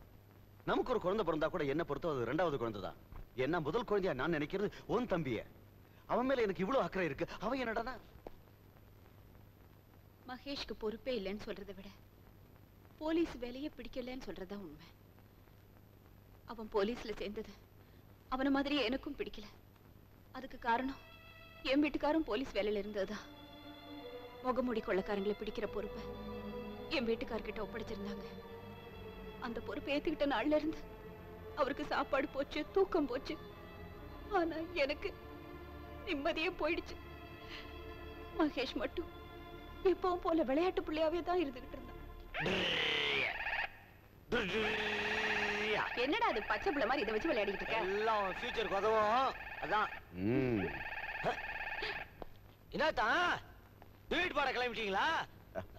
நமக்கு ஒரு குழந்தை பிறந்தா கூட என்ன பொறுத்தோ அது 2வது குழந்தை தான். என்ன முதல் குழந்தையா நான் நினைக்கிறது உன் தம்பிய. அவன் மேல எனக்கு இவ்வளவு அக்கறை இருக்கு. அவன் என்னடா மகேஷ்க்கு பொறுப்பே இல்லைன்னு சொல்றதை விட போலீஸ் வேலையை பிடிக்கலன்னு சொல்றதுதான் உண்மை. அவன் போலீஸ்ல சேர்ந்தது அவன மாதிரியே எனக்கும் பிடிக்கல. அதுக்கு காரணம் என் வீட்டுக்காரும் போலீஸ் வேலையில இருந்ததுதான். முகமூடி கொள்ளைக்காரங்களை பிடிக்கிற பொறுப்பை என் வீட்டுக்காரர்கிட்ட ஒப்படைச்சிருந்தாங்க. அந்த பொறுப்பை ஏத்துக்கிட்ட நாள்ல இருந்து அவருக்கு சாப்பாடு போச்சு, தூக்கம் போச்சு. ஆனா எனக்கு நிம்மதியே போயிடுச்சு. மகேஷ் மட்டும் எப்பவும் போல விளையாட்டு பிள்ளையாவே தான் இருந்துகிட்டு இருந்தான். என்னடா அது பச்சை பிள்ளை மாதிரி இதை வச்சு விளையாடிட்டு இருக்க? எல்லாம் ஃபியூச்சருக்கு உதவும். அதான் என்னத்தான் வீட்டு பாட கிளம்பிட்டீங்களா?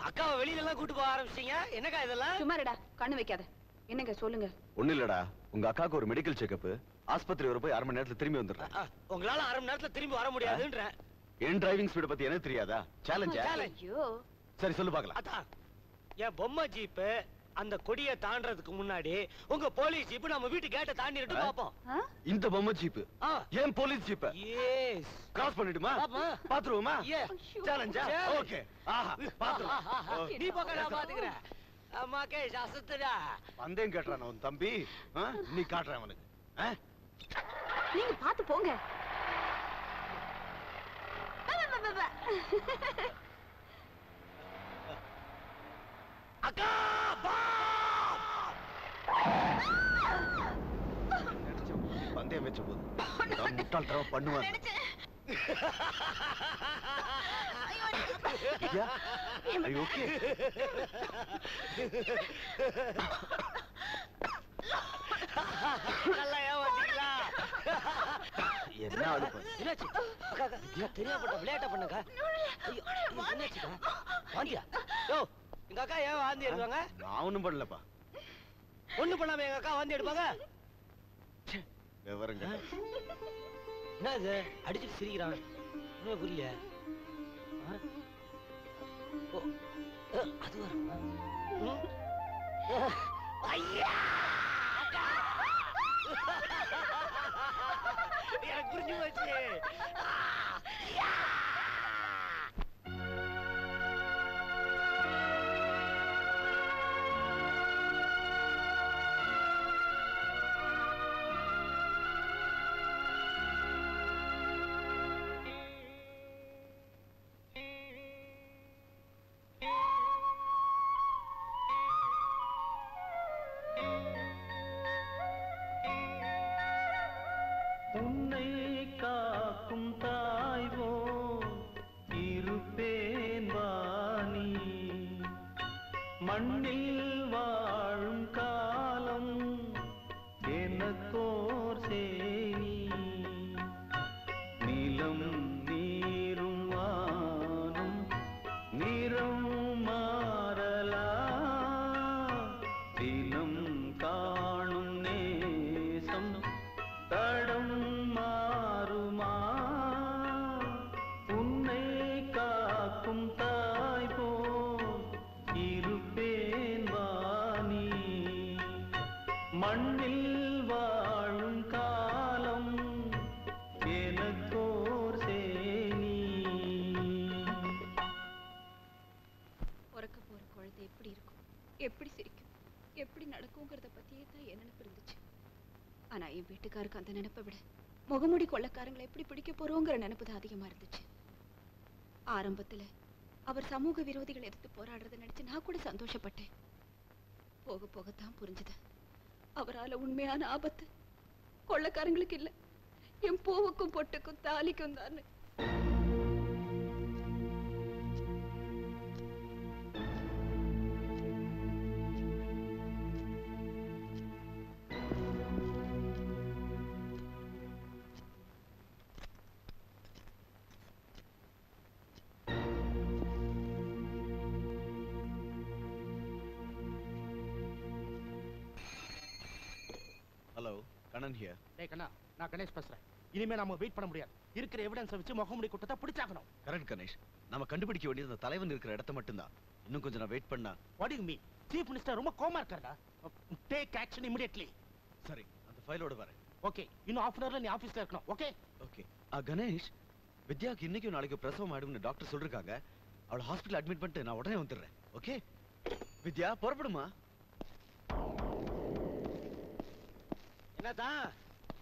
அக்காவை வெளியில எல்லாம் கூட்டு போக ஆரம்பிச்சீங்க. என்னக்கா இதெல்லாம்? சும்மாடா கண்ணு வைக்காத. என்னங்க சொல்லுங்க. ஒண்ணு இல்லடா, உங்க அக்காவுக்கு ஒரு மெடிக்கல் செக்அப். ஆஸ்பத்திரி வர போய் 1/2 மணி நேரத்துல திரும்பி வந்துடுறேன். உங்களால 1/2 மணி நேரத்துல திரும்பி வர முடியாதுன்றேன். என் டிரைவிங் ஸ்பீட பத்தி எனக்கு தெரியாதா? சேலஞ்சா? ஐயோ சரி சொல்லு பார்க்கலாம். அதான் என் பொம்மை ஜீப் அந்த கொடியை தாண்டறதுக்கு முன்னாடி உங்க போலீஸ் ஜீப் நம்ம வீட்டு கேட்ட தாண்டிட்டு பாப்போம். இந்த பொம்மை ஜீப் ஏன் போலீஸ் ஜீப்? எஸ். கிராஸ் பண்ணிடுமா? பாத்துருவோமா? சேலஞ்சா? ஓகே. ஆஹா பாத்துருவோம். நீ பக்கம் நான் பாத்துக்கறேன். மகேஷ் அசத்துடா. வந்தேன் கேட்றான் உன் தம்பி. நீ காட்றேன் அவனுக்கு. நீங்க பாத்து போங்க. அக்கா பா! பந்தயம் வச்ச போது நான் முட்டாள்தனம் பண்ணுவேன். ஐயோ ஓகே. நல்லா ஏமாத்தீங்களா? என்ன அழுப்பு? என்னாச்சு? அக்கா தெரியாம விளையாட்ட பண்ணுங்க. ஐயோ என்னாச்சுக்கா? வாந்தியா? யோ எங்க அக்கா ஏன் வாந்தி எடுப்பாங்க? நான் ஒண்ணும் பண்ணலப்பா. ஒண்ணும் பண்ணாம எங்க அக்கா வாந்தி எடுப்பாங்க? விவரங்க. என்ன இது அடிச்சிட்டு சிரிக்கிறான்? என்ன புரியல? அது வருமா? ஐயா! எனக்கு புரிஞ்சு போச்சு. உன்னை காக்கும் தாய்வோ இருப்பேன் வாணி, மண்ணில் வாழும் காலம் எனக்கோர் சேனி, நிலம் நீரும் வானும் நிறம் மாறலாம், தினம் காணும் நேசம் தடம் மாறுமா, உன்னை காக்கும் தாய் போல் இருப்பேன் வாணி. சிரிக்கும், எப்படி நடக்குங்கிறத பத்தியே தான் என் நினைப்பு இருந்துச்சு. ஆனா என் வீட்டுக்காருக்கு அந்த நினைப்பை விட முகமூடி கொள்ளக்காரங்களை எப்படி பிடிக்க போறோங்கிற நினைப்பு தான் அதிகமா இருந்துச்சு. ஆரம்பத்துல அவர் சமூக விரோதிகள் எதிர்த்து போராடுறதை நினைச்சு நான் கூட சந்தோஷப்பட்டேன். போக போகத்தான் புரிஞ்சுது அவரால உண்மையான ஆபத்து கொள்ளக்காரங்களுக்கு இல்ல, என் பூவுக்கும் பொட்டுக்கும் தாலிக்கும் தான். Hello, Kannan here. டேய் கண்ணா, நான் கணேஷ் பேசுறேன். இனிமே நாம வெயிட் பண்ண முடியாது. இருக்கிற எவிடன்ஸ் வச்சு முகமூடி குற்றத்தை பிடிச்சாகணும். கரெக்ட் கணேஷ். நாம கண்டுபிடிக்க வேண்டியது அந்த தலைவன் இருக்கிற இடத்தை மட்டும்தான். இன்னும் கொஞ்சம் நான் வெயிட் பண்ணா. What to you mean? Chief minister ரொம்ப கோமா இருக்காரா? Take action immediately. சரி, அந்த ஃபைலோட வரேன். ஓகே, இன்னும் half an hourல நீ ஆபீஸ்ல இருக்கணும். Okay okay. கணேஷ், வித்யாக்கு இன்னைக்கு நாளைக்கு பிரசவம் ஆயிடும்னு டாக்டர் சொல்லிருக்காங்க. அவளை ஹாஸ்பிடல் அட்மிட் பண்ணிட்டு நான் உடனே வந்துடுறேன். ஓகே வித்யா, புறப்படுமா? என்னதான்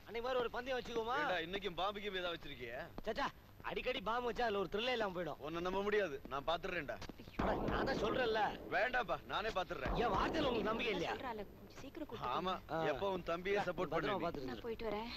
அன்னைக்கு மாதிரி ஒரு பந்தயம் வச்சுக்கோமா? இன்னைக்கும் பாம்புக்கு ஏதாவது வச்சிருக்கிய? சச்சா, அடிக்கடி பாம்பு வச்சா அதுல ஒரு த்ரில்லே இல்லாம போயிடும். உன்னை நம்ப முடியாது, நான் பாத்துறேன்டா. நான் தான் சொல்றேன்ல. வேண்டாப்பா, நானே பாத்துறேன். என் வார்த்தையில உங்களுக்கு நம்பிக்கை இல்லையா? ஆமா, எப்போ உன் தம்பியே சப்போர்ட் பண்ணு. நான் போயிட்டு வரேன்.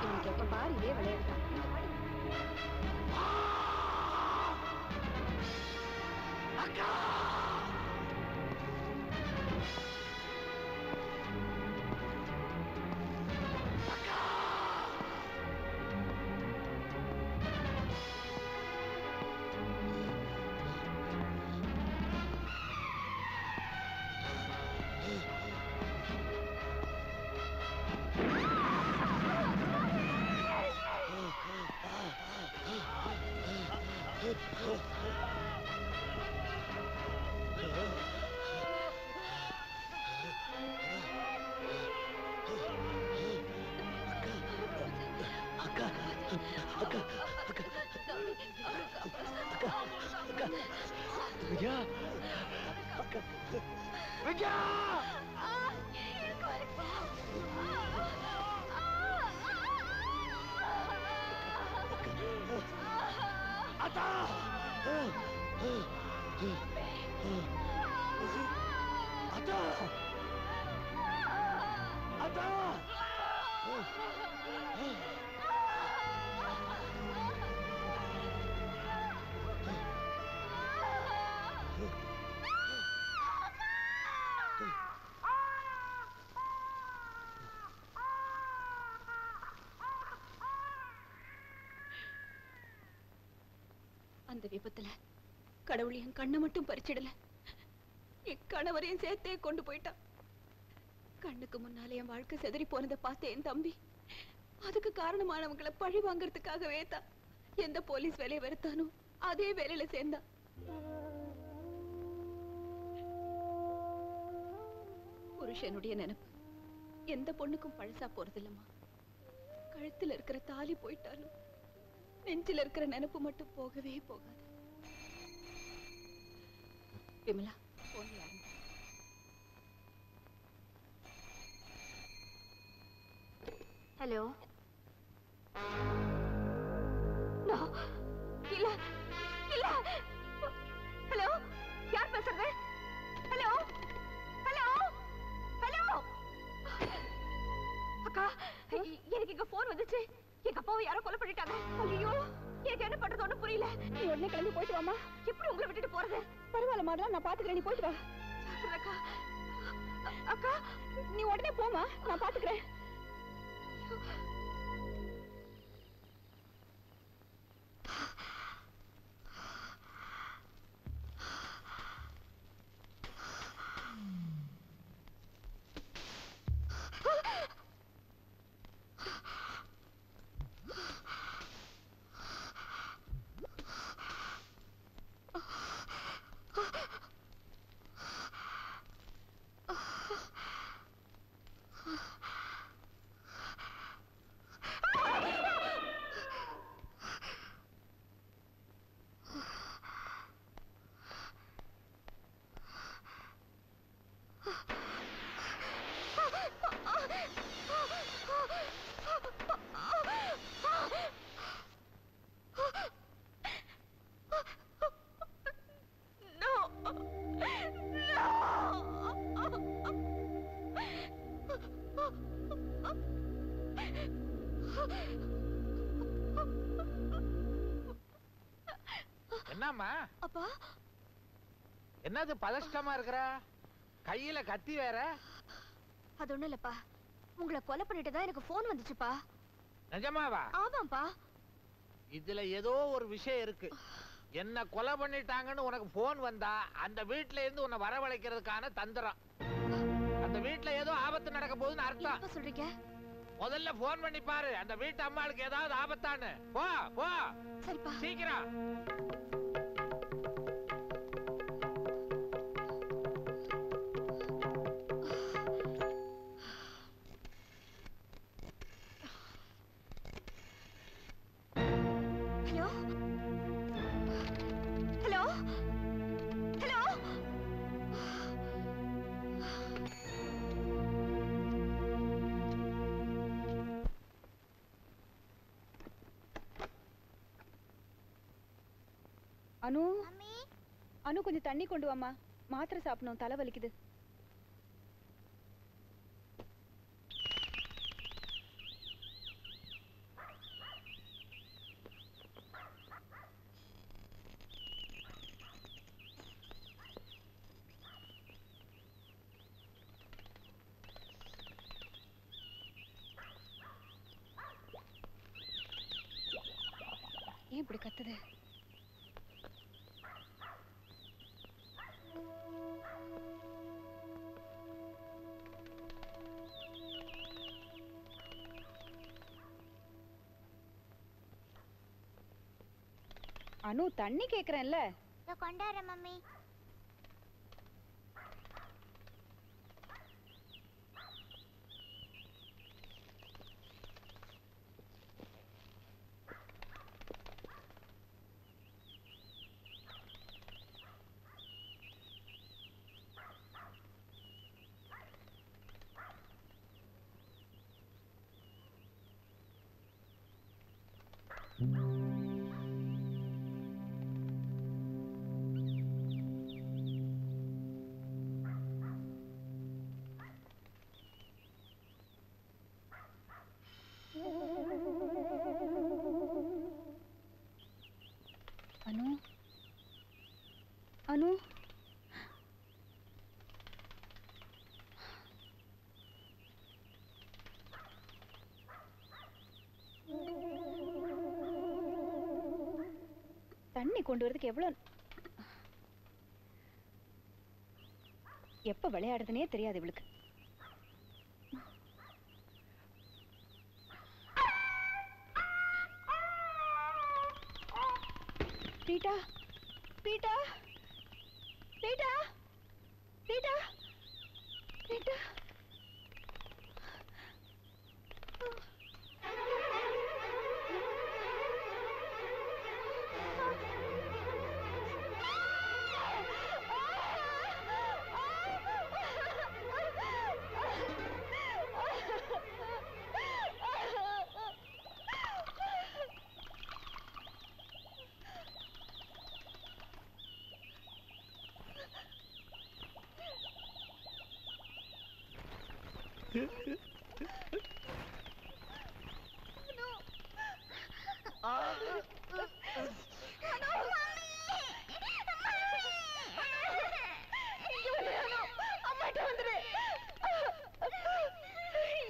இவனுக்கு எப்ப பாரு இதே விளையாடுதான். வித்யா, வித்யா, அத்தா, அத்தா, அத்தா. அந்த விபத்துல கடவுள் என் கண்ணை மட்டும் பறிச்சிடல, என் கணவரையும் சேர்த்தே கொண்டு போயிட்டான். கண்ணுக்கு முன்னாலே என் வாழ்க்கை செதறி போனதை பார்த்த என் தம்பி அதுக்கு காரணமானவங்களை பழி வாங்கறதுக்காகவே தான் எந்த போலீஸ் வேலையை வெறுத்தானோ அதே வேலையில சேர்ந்தான். புருஷனுடைய நினைப்பு எந்த பொண்ணுக்கும் பழசா போறதில்லம்மா. கழுத்துல இருக்கிற தாலி போயிட்டாலும் நெஞ்சில இருக்கிற நினைப்பு மட்டும் போகவே போகாது. விமலா, போன்ல யாருங்க? ஹலோ. இல்ல இல்ல. ஹலோ, யார் பேசுறது? Hello hello hello. அக்கா, எனக்கு இங்க போன் வந்துச்சு. எங்க அப்பாவை யாரோ கொலை பண்ணிட்டாங்க. ஐயோ, எனக்கு என்ன பண்றது ஒண்ணும் புரியல. நீ உடனே கிளம்பி போயிட்டு வாமா. எப்படி உங்களை விட்டுட்டு போறது? பரவாயில்ல மாடலாம், நான் பாத்துக்கிறேன். நீ போயிட்டு வா. அக்கா அக்கா, நீ உடனே போமா, நான் பாத்துக்கிறேன். என்னம்மா? அப்பா என்னது பதஷ்டமா இருக்கிற? கையில கத்தி வேற? அது ஒண்ணும் இல்லப்பா, உங்களை கொலை பண்ணிட்டு தான் எனக்கு போன் வந்துச்சுப்பா. நிஜமாவா? ஆமாப்பா. இதுல ஏதோ ஒரு விஷயம் இருக்கு. என்ன கொலை பண்ணிட்டாங்கன்னு உனக்கு போன் வந்தா அந்த வீட்ல இருந்து உன்னை வரவழைக்கிறதுக்கான தந்திரம். அந்த வீட்ல ஏதோ ஆபத்து நடக்க போகுதுன்னு அர்த்தம். சொல்றீங்க? முதல்ல போன் பண்ணி பாரு, அந்த வீட்டு அம்மாளுக்கு ஏதாவது ஆபத்தான்னு. போ போ. சரிப்பா. சீக்கிரம். Hello hello hello. Anu Anu கொஞ்சம் தண்ணி கொண்டு வாமா, மாத்திரை சாப்பிடணும், தலை வலிக்குது. ஏன் இப்படி கத்துது? அனு தண்ணி கேக்குறேன்ல. கொண்டாடுறேன் மம்மி. அனு அனு தண்ணி கொண்டு வரதுக்கு எவ்வளவு எப்ப விளையாடுறதுனே தெரியாது இவளுக்கு. Beta beta beta beta beta.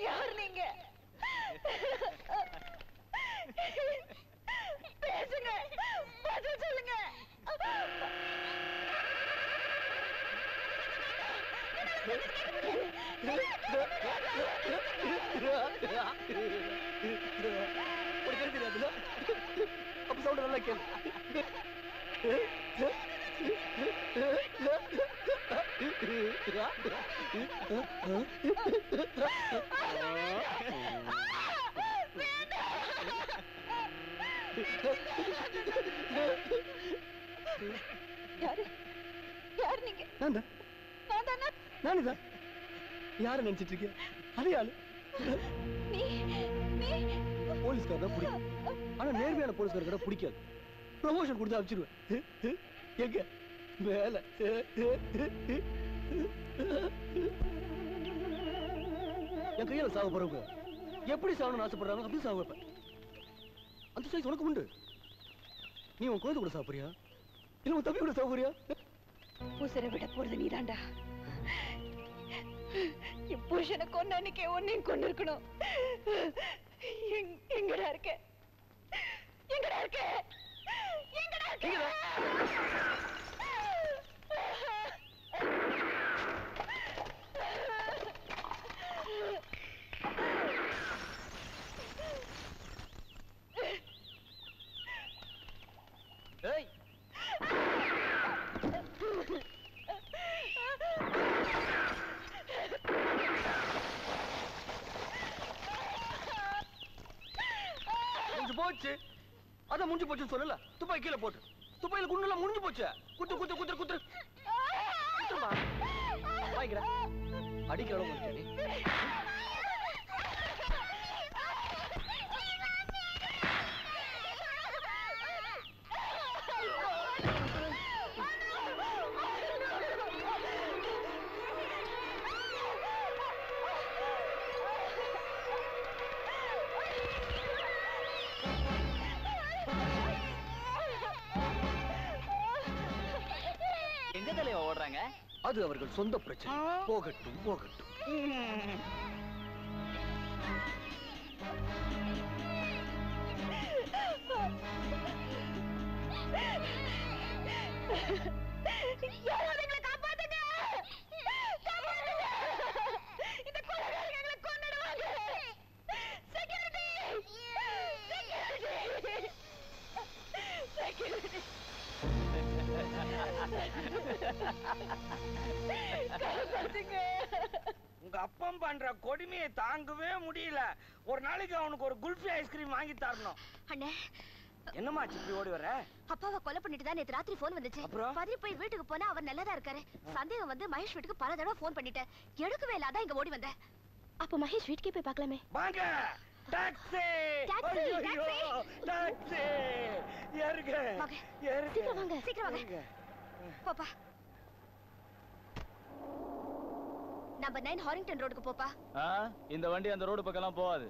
யார் நீங்க? பேசுங்க, பதில் சொல்லுங்க. அப்ப சவுண்ட் நல்லா கேளு. யாரு யாரு நீங்க? நானுதான். யார நினைச்சிட்டு இருக்கேன்? அதே ஆளு. போலீஸ்காரர் தான் பிடிக்கும். ஆனா நேர்மையான போலீஸ்காரர் கூட பிடிக்காது. ப்ரமோஷன் கொடுத்து அனுப்பிச்சிருவேன். எங்க மேல என் கையில சாக போறவங்க எப்படி சாகணும்னு ஆசைப்படுறாங்க அப்படி சாக வைப்பேன். அந்த சைஸ் உனக்கு உண்டு. நீ உன் குழந்தை கூட சாப்பிடுறியா இல்ல உன் தம்பி கூட சாப்பிடுறியா? உசுரை விட போறது நீதாண்டா. என் புருஷனை கொன்ன அன்னைக்கே உன்னையும் கொண்டு இருக்கணும். எங்கடா இருக்க? எங்கடா இருக்க? எங்கடா இருக்க? ஏய் முடிஞ்சு போச்சு. அதான் முடிஞ்சு போச்சுன்னு சொல்லல. துப்பாக்கி கீழே போட்டு துப்பாக்கில குண்டுல முடிஞ்சு போச்சு. குத்து குத்து குத்து குத்து குத்துமா வாங்கிக்கிறேன். அடிக்க எவ்வளவு முடிச்ச நீ? எங்க தலைவா ஓடுறாங்க? அது அவர்கள் சொந்த பிரச்சனை. போகட்டும் போகட்டும். யாராவது எங்களை காப்பாத்துங்க! காப்பாத்துங்க! இந்த கொலைகாரங்க எங்களை கொன்னுடுவாங்க! செக்யூரிட்டி! செக்யூரிட்டி! உங்க அப்பம் பண்ற கொடுமையை தாங்கவே முடியல. ஒரு நாளைக்கு அவனுக்கு ஒரு குல்ஃபி ஐஸ்கிரீம் வாங்கி தரணும். அண்ணே, என்னம்மா இப்படி ஓடி வர? அப்பாவை கொலை பண்ணிட்டு தான் நேத்து ராத்திரி போன் வந்துச்சு. பதறி போய் வீட்டுக்கு போனா அவர் நல்லதா இருக்காரு. சந்தேகம் வந்து மகேஷ் வீட்டுக்கு பல தடவை போன் பண்ணிட்டேன். எடுக்கவே இல்ல. அதான் இங்க ஓடி வந்தேன். அப்ப மகேஷ் வீட்டுக்கே போய் பார்க்கலாமே. வாங்க. டாக்ஸி! டாக்ஸி! டாக்ஸி! டாக்ஸி! ஏறுங்க. ஏறுங்க. சீக்கிரம் வாங்க. சீக்கிரம் வாங்க. போப்பா. நம்பர் 9 ஹாரிங்டன் ரோடுக்கு போப்பா. இந்த வண்டி அந்த ரோடு பக்கம்லாம் போகாது.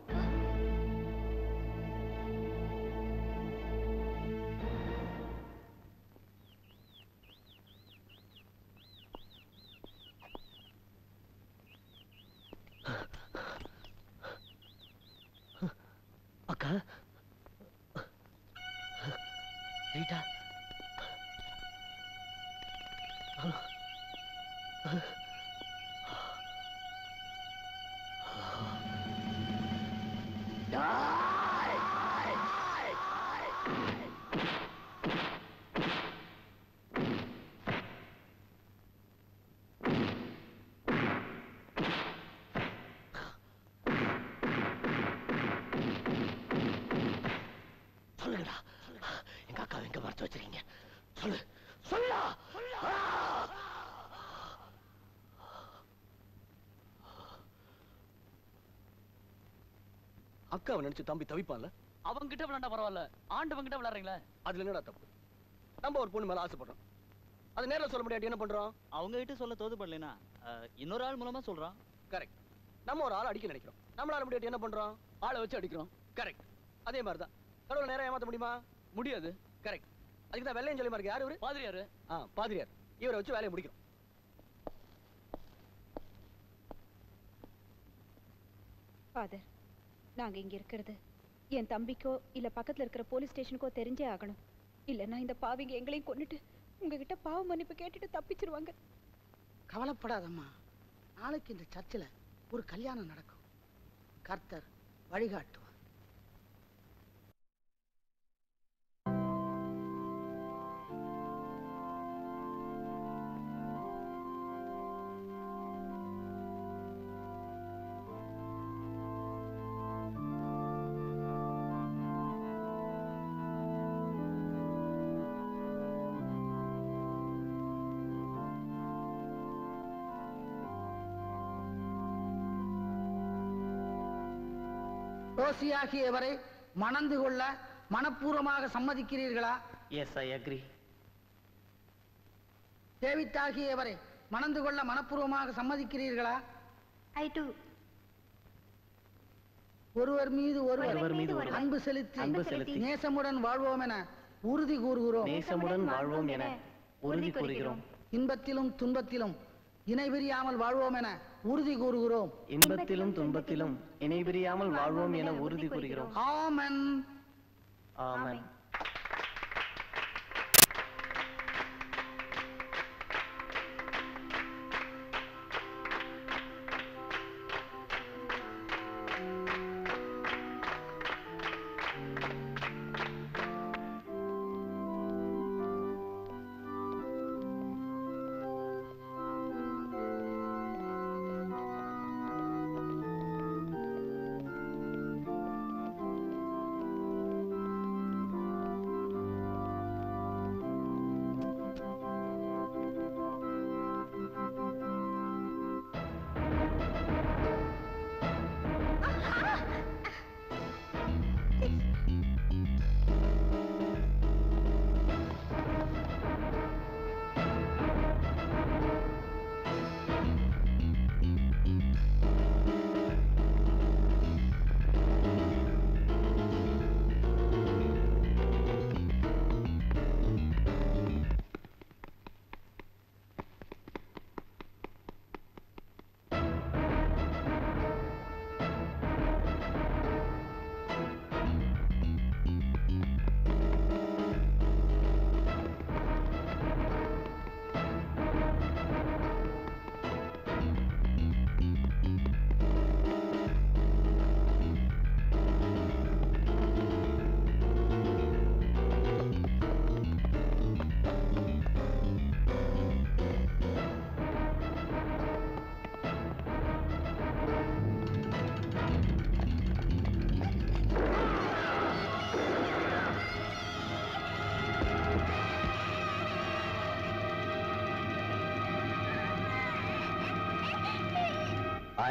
அக்கா ரீட்டா சொல்லுங்கடா, எங்க அக்காவை எங்க மறைச்சு வச்சிருக்கீங்க? சொல்லு சொல்லா. அக்காவை நினைச்சு தம்பி தவிப்பான்ல? அவங்க கிட்ட விளையாண்டா பரவாயில்ல, ஆண்டவங்க கிட்ட விளையாடுறீங்களா? அதுல என்னடா தப்பு? நம்ம ஒரு பொண்ணு மேல ஆசைப்படுறோம். அது நேர்ல சொல்ல முடியாட்டி என்ன பண்றோம்? அவங்க கிட்ட சொல்ல தோதுபடலைனா இன்னொரு ஆள் மூலமா சொல்றான். கரெக்ட். நம்ம ஒரு ஆள் அடிக்க நினைக்கிறோம். நம்மளால முடியாட்டி என்ன பண்றோம்? ஆளை வச்சு அடிக்கிறோம். கரெக்ட். அதே மாதிரிதான் கடவுளை நேரம் ஏமாத்த முடியுமா? முடியாது. கரெக்ட். அதுக்கு தான் வெள்ளையும் சொல்லி இருக்கு. யாரு இவரு? பாதிரியாரு. பாதிரியார். இவரை வச்சு வேலையை முடிக்கிறோம். ஃபாதர், நாங்க இங்க இருக்கிறது என் தம்பிக்கோ இல்ல பக்கத்துல இருக்கிற போலீஸ் ஸ்டேஷனுக்கோ தெரிஞ்சே ஆகணும். இல்லன்னா இந்த பாவிங்க எங்களையும் கொன்னுட்டு உங்ககிட்ட பாவ மன்னிப்பு கேட்டுட்டு தப்பிச்சிருவாங்க. கவலைப்படாதம்மா, நாளைக்கு இந்த சர்ச்சில் ஒரு கல்யாணம் நடக்கும். கர்த்தர் வழிகாட்டுவார். ரோசியாகியவரை மணந்து கொள்ள மனப்பூர்வமாக சம்மதிக்கிறீர்களா? Yes, I agree. டேவிட் ஆகியவரை மணந்து கொள்ள மனப்பூர்வமாக சம்மதிக்கிறீர்களா? ஐ டு. ஒருவர் மீது ஒருவர் அன்பு செலுத்தி நேசமுடன் வாழ்வோம் என உறுதி கூறுகிறோம். இன்பத்திலும் துன்பத்திலும் இணைபிரியாமல் வாழ்வோம் என உறுதி கூறுகிறோம். ஆமென்.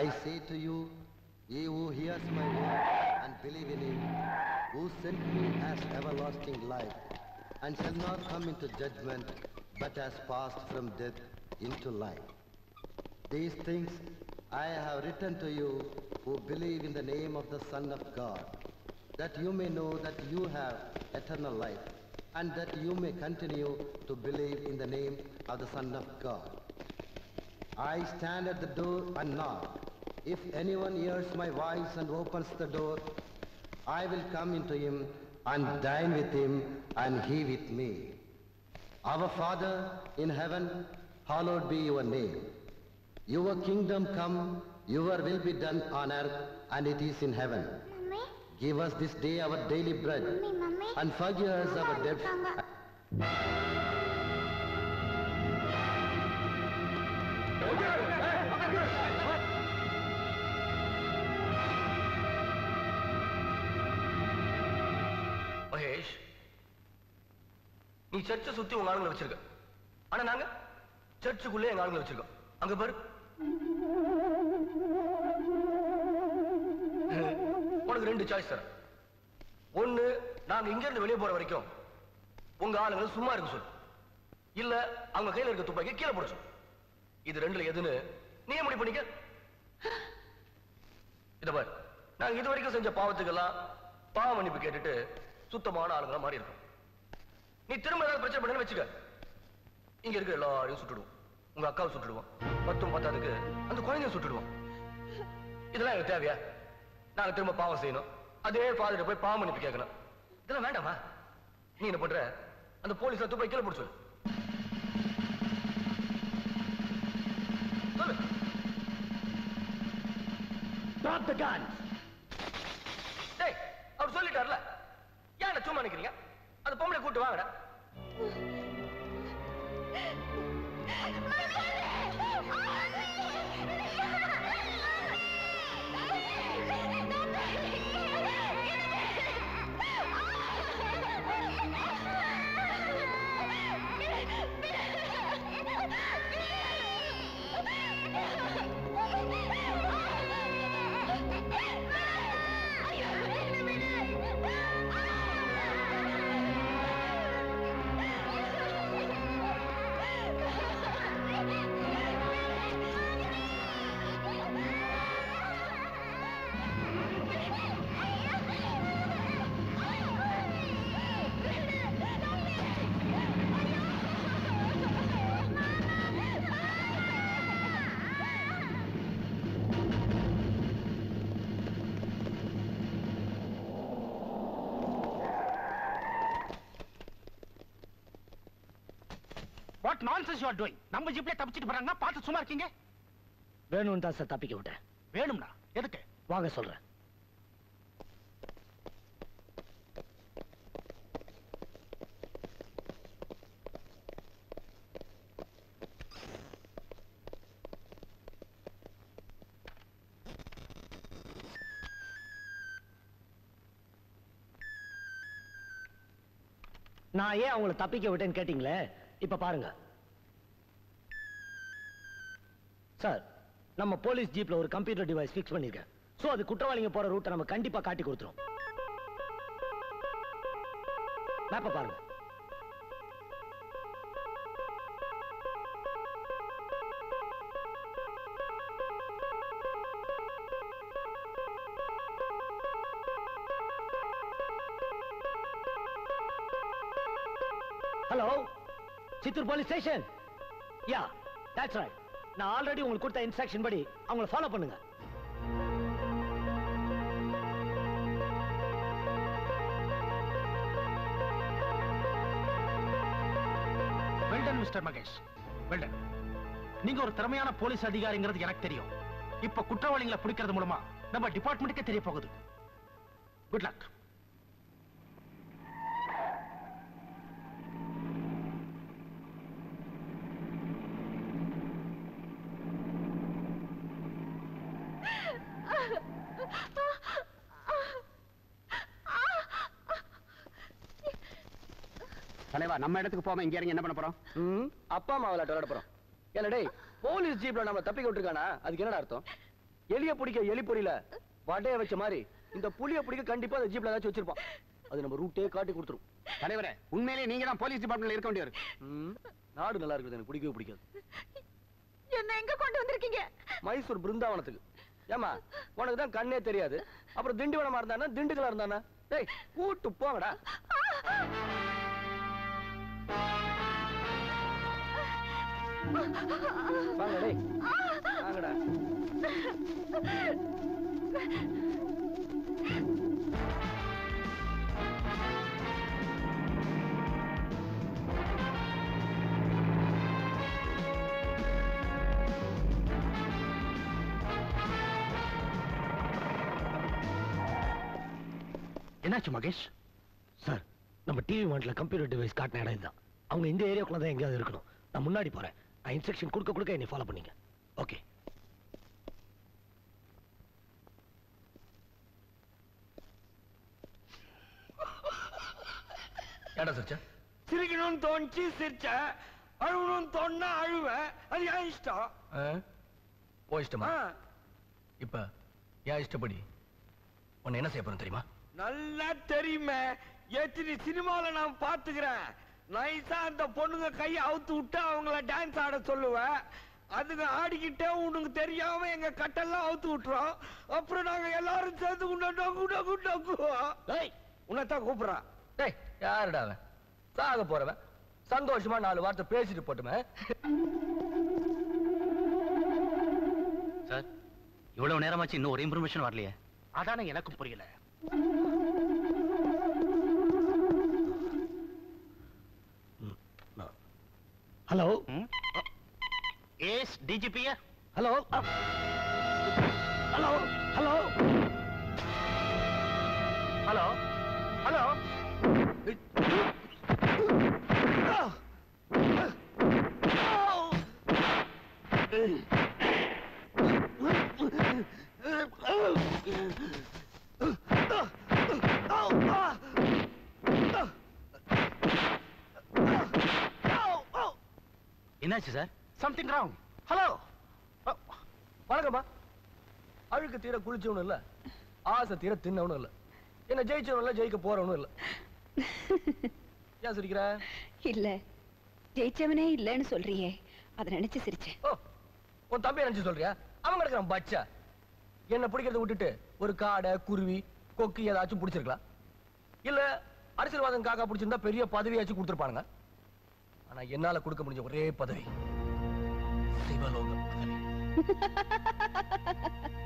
I say to you, ye who hears my word and believe in him, who sent me has everlasting life, and shall not come into judgment, but has passed from death into life. These things I have written to you who believe in the name of the Son of God, that you may know that you have eternal life, and that you may continue to believe in the name of the Son of God. I stand at the door and knock. If anyone hears my voice and opens the door, I will come into him and dine with him and he with me. Our Father in heaven, hallowed be your name. Your kingdom come, your will be done on earth and it is in heaven. Mummy? Give us this day our daily bread, Mummy? and forgive us our debts. Mahesh, நீ சர்ச்சை சுத்தி உங்க ஆளுங்களை வச்சிருக்க, ஆனா நாங்க சர்ச்சுக்குள்ளே எங்க ஆளுங்களை வச்சிருக்கோம். அங்க பாரு, உனக்கு ரெண்டு சாய்ஸ் தரேன். ஒண்ணு, நாங்க இங்க இருந்து வெளியே போற வரைக்கும் உங்க ஆளுங்களை சும்மா இருக்க சொல்லு, இல்ல அவங்க கையில இருக்க துப்பாக்கி கீழே போட சொல்லு. இது ரெண்டுல எதுன்னு நீயே முடிவு பண்ணிக்க. இத பாரு, நாங்க இது வரைக்கும் செஞ்ச பாவத்துக்கெல்லாம் பாவ மன்னிப்பு கேட்டுட்டு சுத்தமான ஆளுங்களா மாறி இருக்கோம். நீ திரும்ப ஏதாவது பிரச்சனை பண்ணு வச்சுக்க, இங்க இருக்க எல்லாரையும் சுட்டுடுவோம். உங்க அக்காவை சுட்டுடுவோம், 10 10க்கு அந்த குழந்தைய சுட்டுடுவோம். இதெல்லாம் எனக்கு தேவையா? நாங்க திரும்ப பாவம் செய்யணும், அதே ஃபாதர்ட்ட போய் பாவ மன்னிப்பு கேட்கணும். இதெல்லாம் வேண்டாமா? நீ என்ன பண்ற? அந்த போலீஸ்ல துப்பாக்கி கீழே போட சொல்லு. சொல்லு. Drop the guns. டேய், அவர் சொல்லிட்டார்ல, ஏன் சும்மா நிக்கிறீங்க? அந்த பொம்பளை கூட்டு வாங்கடா. What nonsense you are doing? நம்ம ஜீப்ல தப்பிச்சிட்டு போறாங்க, பார்த்து சும்மா இருக்கீங்க? வேணும் தான் சார் தப்பிக்க விட்டேன். வேணும்னா எதுக்கு? வாங்க சொல்றேன். நான் ஏன் அவங்களை தப்பிக்க விட்டேன்னு கேட்டீங்களே, இப்ப பாருங்க சார். நம்ம போலீஸ் ஜீப்ல ஒரு கம்ப்யூட்டர் டிவைஸ் ஃபிக்ஸ் பண்ணிருக்கேன். சோ அது குற்றவாளிங்க போற ரூட்டை நம்ம கண்டிப்பா காட்டி கொடுத்துரும். மேப்ப பாருங்க. Hello, Chittoor police station. Yeah, that's right. நான் ஆல்ரெடி உங்களுக்கு கொடுத்த இன்ஸ்ட்ரக்ஷன் படி அவங்கள ஃபாலோ பண்ணுங்க. Well done mister Mahesh, well done. நீங்க ஒரு திறமையான போலீஸ் அதிகாரிங்கிறது எனக்கு தெரியும். இப்ப குற்றவாளிகளை பிடிக்கிறது மூலமா நம்ம டிபார்ட்மெண்ட்டுக்கே தெரிய போகுது. Good luck. தலைவா, நம்ம இடத்துக்கு போகாம இங்க இறங்கி என்ன பண்ண போறோம்? அப்பா அம்மா விளையாட்டு விளையாட போறோம். ஏன்னா டேய், போலீஸ் ஜீப்ல நம்ம தப்பிக்க விட்டுருக்கானா, அதுக்கு என்னடா அர்த்தம்? எலிய பிடிக்க எலி பொறியில வடைய வச்ச மாதிரி இந்த புலிய பிடிக்க கண்டிப்பா அந்த ஜீப்ல ஏதாச்சும் வச்சிருப்பான். அது நம்ம ரூட்டே காட்டி கொடுத்துரும். தலைவரே, உண்மையிலேயே நீங்க தான் போலீஸ் டிபார்ட்மெண்ட்ல இருக்க வேண்டியவர். நாடு நல்லா இருக்குது, எனக்கு பிடிக்கவே பிடிக்காது. என்ன எங்க கொண்டு வந்திருக்கீங்க? மைசூர் பிருந்தாவனத்துக்கு. ஏமா, உனக்கு தான் கண்ணே தெரியாது. அப்புறம் திண்டிவனமா இருந்தானா திண்டுக்கலா இருந்தானா? டேய், கூட்டு போங்கடா. வாங்க டேய், வாங்கடா. என்னாச்சு மகேஷ்? சார், நம்ம டிவி மாட்ல கம்ப்யூட்டர் டிவைஸ் காட்டின இடம் இதுதான். அவங்க இந்த ஏரியாக்குள்ள தான் எங்கேயாவது இருக்கணும். நான் முன்னாடி போறேன். நான் இன்ஸ்ட்ரக்ஷன் கொடுக்க கொடுக்க என்னை ஃபாலோ பண்ணீங்க. ஓகே. ஏடா சச்சா? சிரிக்கணும்னு தோணுச்சு சிரிச்ச, அழுவணும்னு தோணுனா அழுவேன். அது என் இஷ்டம். ஓ இஷ்டமா? இப்ப என் இஷ்டப்படி உன்னை என்ன செய்ய போறேன் தெரியுமா? நல்லா தெரியுமே. எத்தனை சினிமால நான் பாத்துக்கிறேன். நைஸா அந்த பொண்ணுங்க கையை அவுத்து விட்டு அவங்கள டான்ஸ் ஆட சொல்லுவேன். அதுங்க ஆடிக்கிட்டே உனக்கு தெரியாம எங்க கட்டெல்லாம் அவுத்து விட்டுறோம். அப்புறம் நாங்க எல்லாரும் சேர்ந்து உன்னதான் கூப்பிடுறான். டேய், யாருடா அவன்? சாக போறவன். சந்தோஷமா 4 வார்த்தை பேசிட்டு போட்டுமே. சார், இவ்வளவு நேரமாச்சு இன்னும் ஒரு இன்ஃபர்மேஷன் வரலையே. அதானே எனக்கும் புரியல. Hello. Yes DGP. Hello. Hello. Hello. Hello. Hello. என்னாச்சு சார்? Something wrong. ஹலோ. வணக்கம்மா. அழுக்கு தீர குளிச்சவனும் இல்ல, ஆசை தீர தின்னவனும் இல்ல, என்ன ஜெயிச்சவனும் இல்ல, ஜெயிக்க போறவனும் இல்ல. ஏன் சிரிக்கிற? இல்ல, ஜெயிச்சவனே இல்லன்னு சொல்றியே, அத நினைச்சு சிரிச்சேன். ஓ, உன் தம்பி நினைச்சு சொல்றியா? அவன் கிடக்குறான் பச்சா. என்ன பிடிக்கிறத விட்டுட்டு ஒரு காடை, குருவி, கொக்கு ஏதாச்சும் பிடிச்சிருக்கலாம். இல்ல அரசியல்வாதம் காக்கா பிடிச்சிருந்தா பெரிய பதவியாச்சும் கொடுத்துருப்பானுங்க. ஆனா என்னால கொடுக்க முடிஞ்ச ஒரே பதவி சிவலோக பதவி.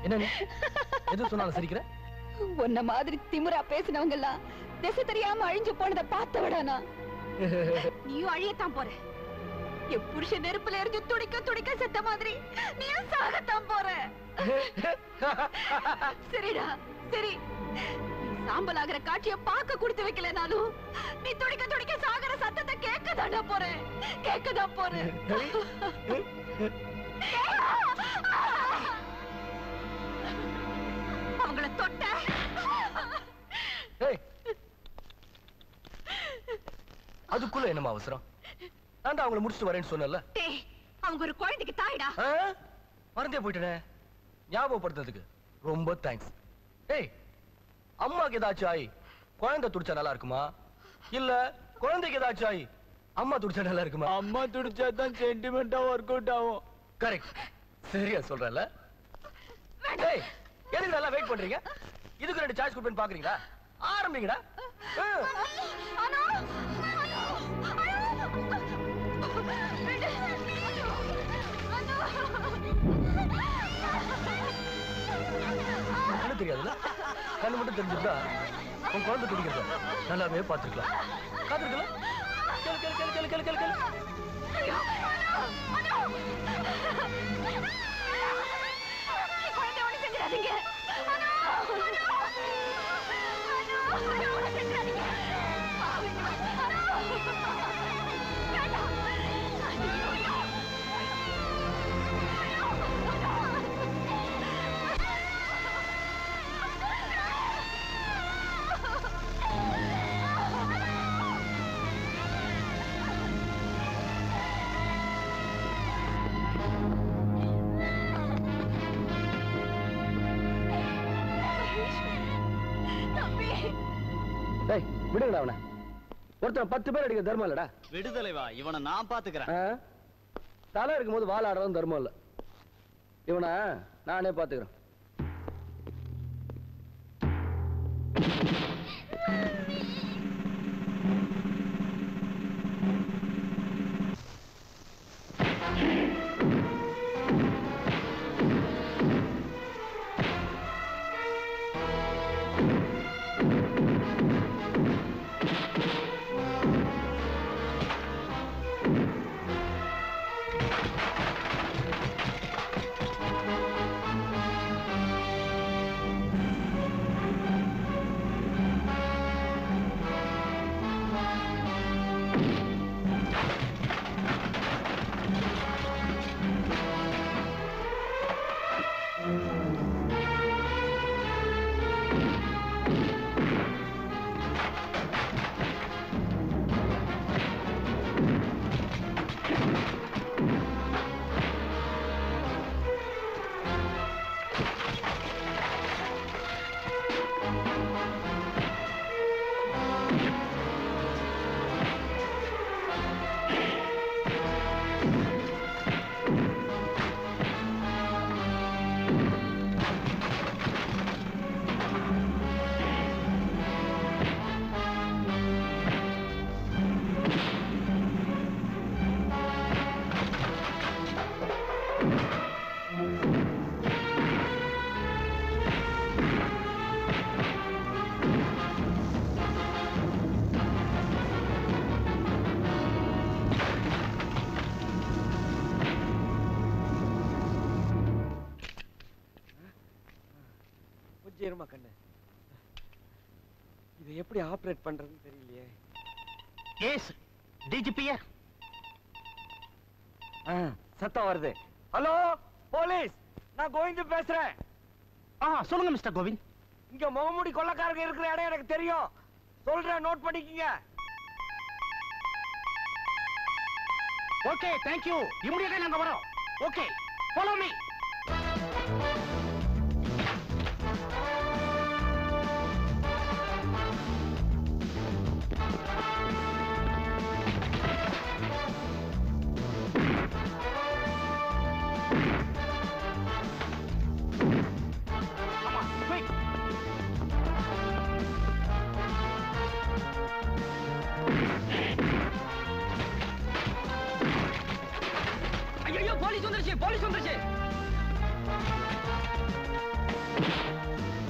என்ன எது சொன்னாலும் சிரிக்கிற? உன்ன மாதிரி திமிரா பேசினவங்க எல்லாம் திசை தெரியாம அழிஞ்சு போனதை பார்த்த விடானா? நீயும் அழியத்தான் போற. என் புருஷன் நெருப்புல எரிஞ்சு துடிக்க துடிக்க செத்த மாதிரி நீயும் சாகத்தான் போற. சரிடா சரி, சாம்பல் ஆகிற காட்சியை பார்க்க கொடுத்து வைக்கலனாலும் நீ துடிக்க துடிக்க சாகர சத்தத்தை கேட்கதாண்டா போறேன், கேட்கதான் போறேன். அவங்கள தொட்ட அதுக்குள்ள என்னமா அவசரம்? நான் அவங்கள முடிச்சுட்டு வரேன்னு சொன்னல. அவங்க ஒரு குழந்தைக்கு தாய்டா. மறந்தே போயிட்டேனே, ஞாபகப்படுத்துறதுக்கு ரொம்ப தேங்க்ஸ். ஏய், அம்மாக்கு ஏதாச்சும் ஆயி குழந்தை துடிச்சா நல்லா இருக்குமா, இல்ல குழந்தைக்கு ஏதாச்சும் ஆயி அம்மா துடிச்சா நல்லா இருக்குமா? அம்மா துடிச்சா தான் சென்டிமெண்டா ஒர்க் அவுட் ஆகும். கரெக்ட், சரியா சொல்றல. ஏய், எதுக்கு நல்லா வெயிட் பண்றீங்க? இதுக்கு 2 சாய்ஸ் கொடுப்பேன்னு பாக்குறீங்களா? ஆரம்பிங்கடா. தெரியாதுல்ல, கண்ணு மட்டும் தெரிஞ்சுட்டா உன் குழந்தை துடிக்கிறத நல்லாவே பார்த்துருக்கலாம். காத்திருக்கலாம். கேளு கேளு கேளு கேளு கேளு கேளு கேளு. குழந்தை ஒண்ணு செஞ்சிடாதீங்க. விடுங்கடா அவனை. ஒருத்தர் 10 பேர் அடிக்க தர்மம் இல்லடா. விடுதலைவா, இவனை நான் பாத்துக்கிறேன். தலை இருக்கும்போது வாழ ஆடுறதும் தர்மம் இல்ல. இவனை நானே பாத்துக்கிறேன். கண்ணு, இதை எப்படி ஆபரேட் பண்றதுன்னு தெரியலையே. எஸ் டிஜிபியா, சத்தம் வருது. ஹலோ போலீஸ், நான் கோவிந்த் பேசுறேன். சொல்லுங்க மிஸ்டர் கோவிந்த். இங்க முகமூடி கொள்ளக்காரங்க இருக்கிற இடம் எனக்கு தெரியும், சொல்றேன், நோட் பண்ணிக்கங்க. Okay, thank you. இமிடியேட்டா நாங்க வரோம். Okay, follow me.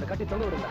கட்டி தொங்க விடுங்க.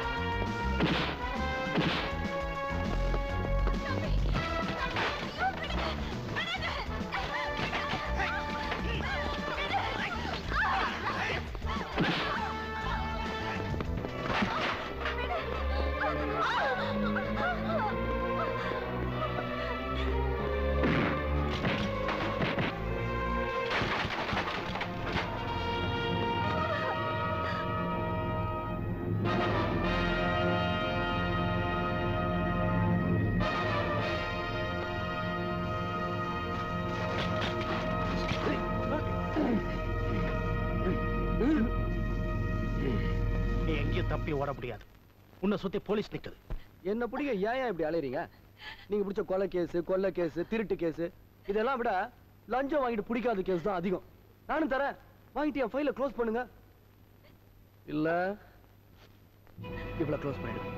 நீ எங்கேயும் தப்பி ஓட முடியாது. உன்னை சுத்தி போலீஸ் நிக்குது. என்ன பிடிக்க ஏன் இப்படி அலையறீங்க? நீங்க பிடிச்ச கொலை கேஸ், கொள்ளை கேஸ், திருட்டு கேஸ் இதெல்லாம் விட லஞ்சம் வாங்கிட்டு பிடிக்காத கேஸ் தான் அதிகம். நானும் தரேன், வாங்கிட்டு என் ஃபைலை க்ளோஸ் பண்ணுங்க. இல்ல இவ்வளவு க்ளோஸ் பண்ணிடுங்க.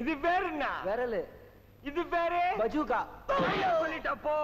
இது பேரு என்ன? விரலு. இது பேரு பஜூகா. சொல்லிட்டப்போ